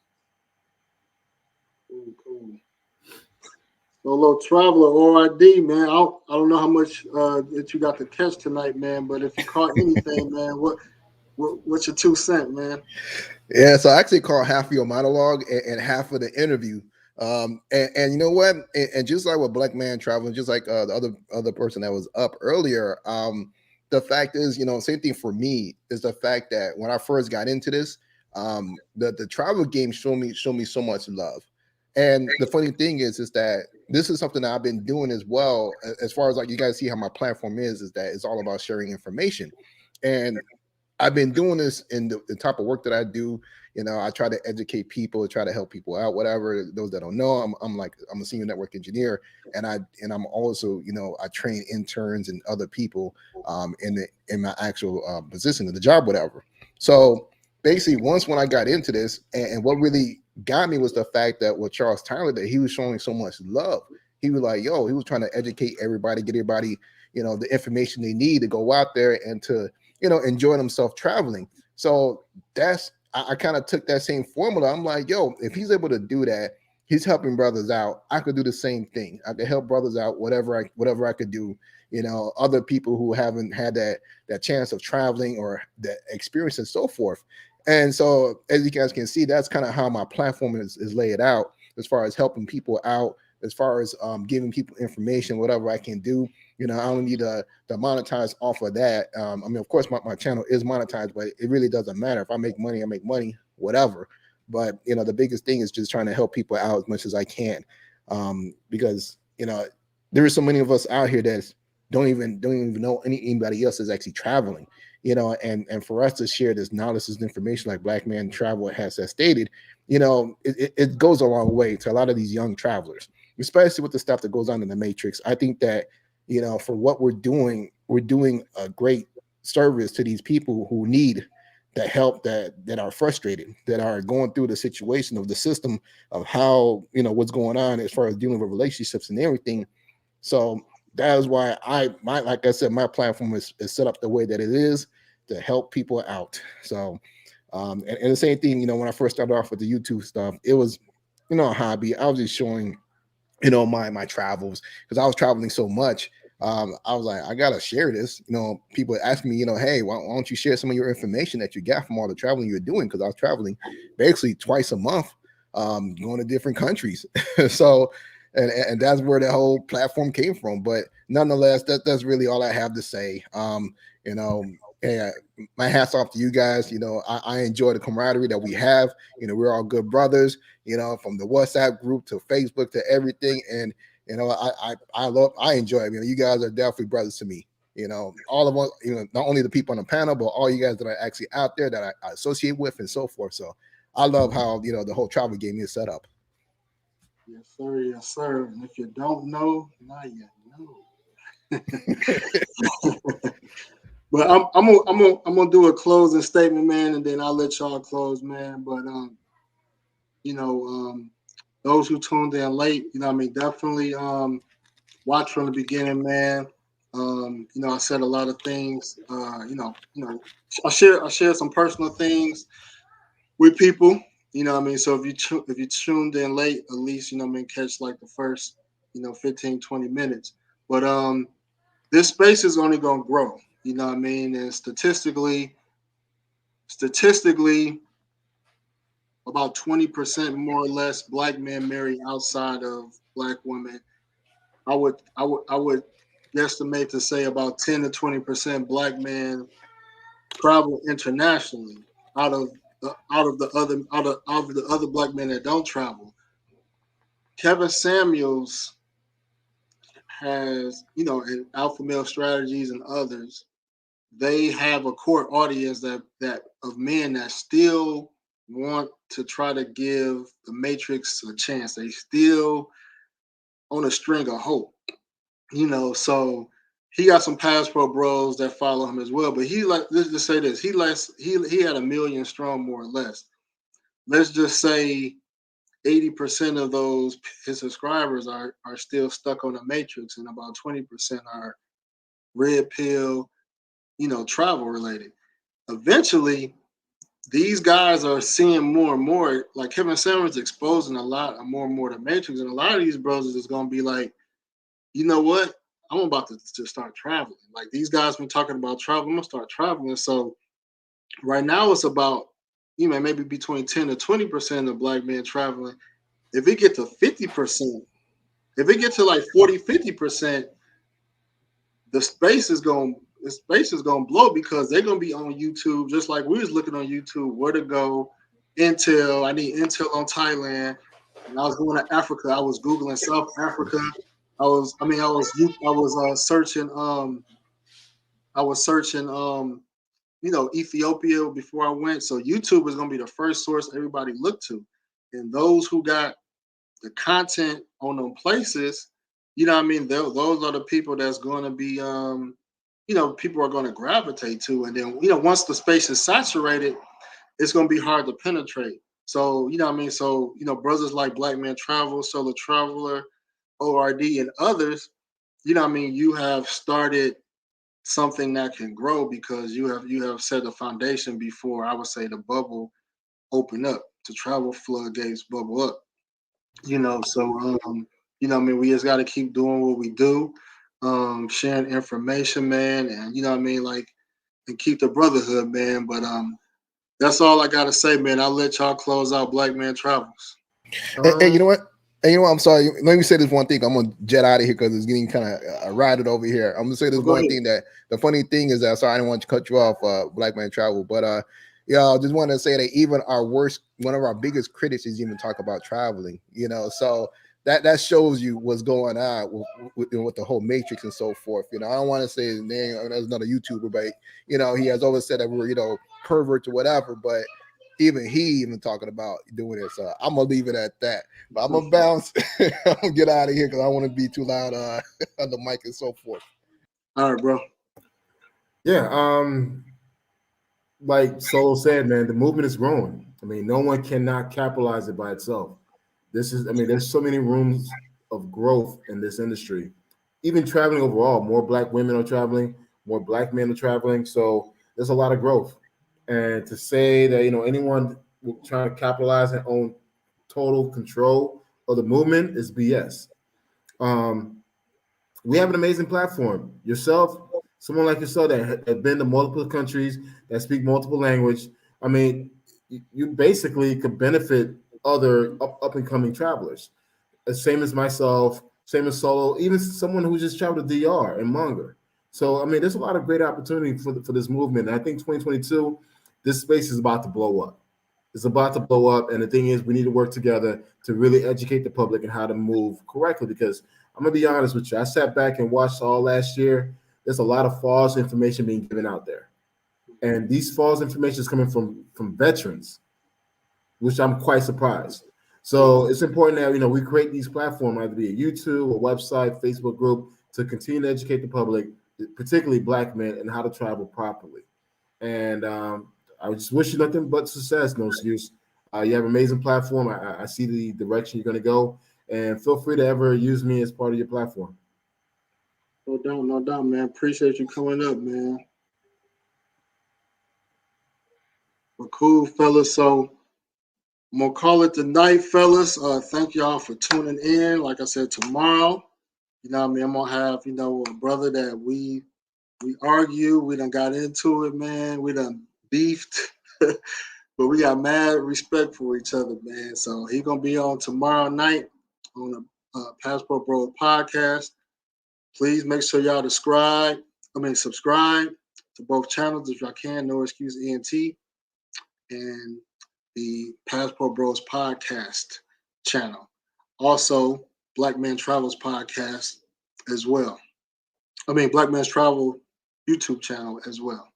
Cool. Solo Traveler, ORD, man. I don't know how much that you got to catch tonight, man. But if you caught anything, man, what's your 2 cents, man? Yeah, so I actually caught half of your monologue and half of the interview. And you know what? And just like with Black Man Traveling, just like the other person that was up earlier, the fact is, same thing for me is the fact that when I first got into this, the travel game showed me so much love. And the funny thing is that this is something that I've been doing as well. As far as like you guys see how my platform is that it's all about sharing information. And I've been doing this in the type of work that I do. I try to educate people, try to help people out, whatever. Those that don't know, I'm a senior network engineer, and I'm also, I train interns and other people in my actual position in the job, whatever. So basically, when I got into this, and what really got me was the fact that with Charles Tyler, that he was showing so much love. He was like, he was trying to educate everybody, get everybody, the information they need to go out there and to enjoy themselves traveling. So I kind of took that same formula. I'm like, if he's able to do that, he's helping brothers out. I could do the same thing. I could help brothers out, whatever I could do. Other people who haven't had that chance of traveling or that experience and so forth. And so, as you guys can see, that's kind of how my platform is laid out, as far as helping people out, as far as giving people information, whatever I can do. I don't need to monetize off of that. Of course, my channel is monetized, but it really doesn't matter. If I make money, I make money, whatever. But, the biggest thing is just trying to help people out as much as I can. Because, there are so many of us out here that don't even know anybody else is actually traveling, and for us to share this knowledge, this information, like Black Man Travel has stated, it goes a long way to a lot of these young travelers, especially with the stuff that goes on in the Matrix. I think that, for what we're doing a great service to these people who need the help, that are frustrated, that are going through the situation of the system of how, what's going on as far as dealing with relationships and everything. So that is why like I said, my platform is set up the way that it is to help people out. So, and the same thing, when I first started off with the YouTube stuff, it was, a hobby. I was just showing, my travels, because I was traveling so much. I was like, I gotta share this. People ask me, hey, why don't you share some of your information that you got from all the traveling you're doing? Because I was traveling basically twice a month, going to different countries. So, and that's where the whole platform came from. But nonetheless, that's really all I have to say. and my hats off to you guys. You know, I enjoy the camaraderie that we have. You know, we're all good brothers. You know, from the WhatsApp group to Facebook to everything, and you know, I enjoy it. You know, you guys are definitely brothers to me. You know, all of us, you know, not only the people on the panel, but all you guys that are actually out there that I associate with and so forth. So I love how, you know, the whole travel game is set up. Yes, sir. Yes, sir. And if you don't know, now you know. But I'm gonna do a closing statement, man, and then I'll let y'all close, man. But you know, those who tuned in late, you know, I mean, definitely watch from the beginning, man. You know, I said a lot of things. You know, I share some personal things with people. You know what I mean? So if you tuned in late, at least, you know what I mean, catch like the first, you know, 15, 20 minutes. But this space is only gonna grow, you know what I mean? And statistically, about 20% more or less black men marry outside of black women. I would guesstimate to say about 10 to 20% black men travel internationally out of the other black men that don't travel. Kevin Samuels has, you know, in Alpha Male Strategies and others, they have a core audience that of men that still want to try to give the Matrix a chance. They still on a string of hope, you know. So he got some Pass Pro bros that follow him as well. But he, like, let's just say this: he had 1 million strong, more or less. Let's just say 80% of those his subscribers are still stuck on the Matrix, and about 20% are red pill, you know, travel related. Eventually, these guys are seeing more and more, like Kevin Samuels exposing a lot more and more the Matrix, and a lot of these brothers is gonna be like, you know what? I'm about to start traveling. Like, these guys been talking about travel. I'm gonna start traveling. So right now it's about, you know, maybe between 10 to 20% of black men traveling. If it get to 50%, if it get to like 40, 50%, the space is going to blow, because they're going to be on YouTube just like we was looking on YouTube where to go. Intel, I need intel on Thailand. And I was going to Africa. I was Googling South Africa. I was searching you know, Ethiopia before I went. So YouTube is going to be the first source everybody look to. And those who got the content on them places, you know what I mean? Those are the people that's going to be, you know, people are going to gravitate to. And then, you know, once the space is saturated, it's going to be hard to penetrate. So, you know what I mean? So, you know, brothers like Black Man Travel, Solo Traveler, ORD, and others, you know what I mean? You have started something that can grow, because you have set the foundation before, I would say, the bubble open up, to travel floodgates bubble up. You know, so you know, I mean, we just got to keep doing what we do, sharing information, man, and you know what I mean, like, and keep the brotherhood, man. But that's all I gotta say, man. I'll let y'all close out Black Man Travels. And you know what? And you know what? I'm sorry. Let me say this one thing. I'm gonna jet out of here because it's getting kind of rided over here. I'm gonna say this one thing, that the funny thing is that, sorry, I didn't want to cut you off, Black Man Travel, but yeah, I just want to say that even one of our biggest critics is even talk about traveling. You know, so that shows you what's going on with the whole Matrix and so forth. You know, I don't want to say his name. There's another YouTuber, but you know, he has always said that we're, you know, perverts or whatever, but even he talking about doing it. So I'm gonna leave it at that. But I'm gonna bounce. I'm gonna get out of here because I want to be too loud on the mic and so forth. All right, bro. Yeah, like Solo said, man, the movement is growing. I mean, no one cannot capitalize it by itself. There's so many rooms of growth in this industry. Even traveling overall, more black women are traveling, more black men are traveling. So there's a lot of growth. And to say that, you know, anyone trying to capitalize and own total control of the movement is BS. We have an amazing platform. Yourself, someone like yourself that have been to multiple countries, that speak multiple language. I mean, you basically could benefit other up and coming travelers. Same as myself, same as Solo, even someone who just traveled to DR and Munger. So I mean, there's a lot of great opportunity for this movement. And I think 2022, this space is about to blow up. It's about to blow up, and the thing is, we need to work together to really educate the public and how to move correctly. Because I'm gonna be honest with you, I sat back and watched all last year. There's a lot of false information being given out there, and these false information is coming from veterans, which I'm quite surprised. So it's important that we create these platforms, either be a YouTube, a website, Facebook group, to continue to educate the public, particularly Black men, and how to travel properly. And I just wish you nothing but success, No Excuse. You have an amazing platform. I see the direction you're going to go, and feel free to ever use me as part of your platform. No doubt, man. Appreciate you coming up, man. Well, cool, fellas. So I'm gonna call it the night, fellas. Thank y'all for tuning in. Like I said, tomorrow, I'm gonna have, a brother that we argue, we done got into it, man. We done beefed, but we got mad respect for each other, man. So he gonna be on tomorrow night on the Passport Bros podcast. Please make sure y'all subscribe to both channels if y'all can. No Excuse ENT and the Passport Bros podcast channel. Also, Black Man Travels podcast as well. Black Man's Travel YouTube channel as well.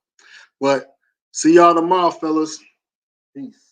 But see y'all tomorrow, fellas. Peace.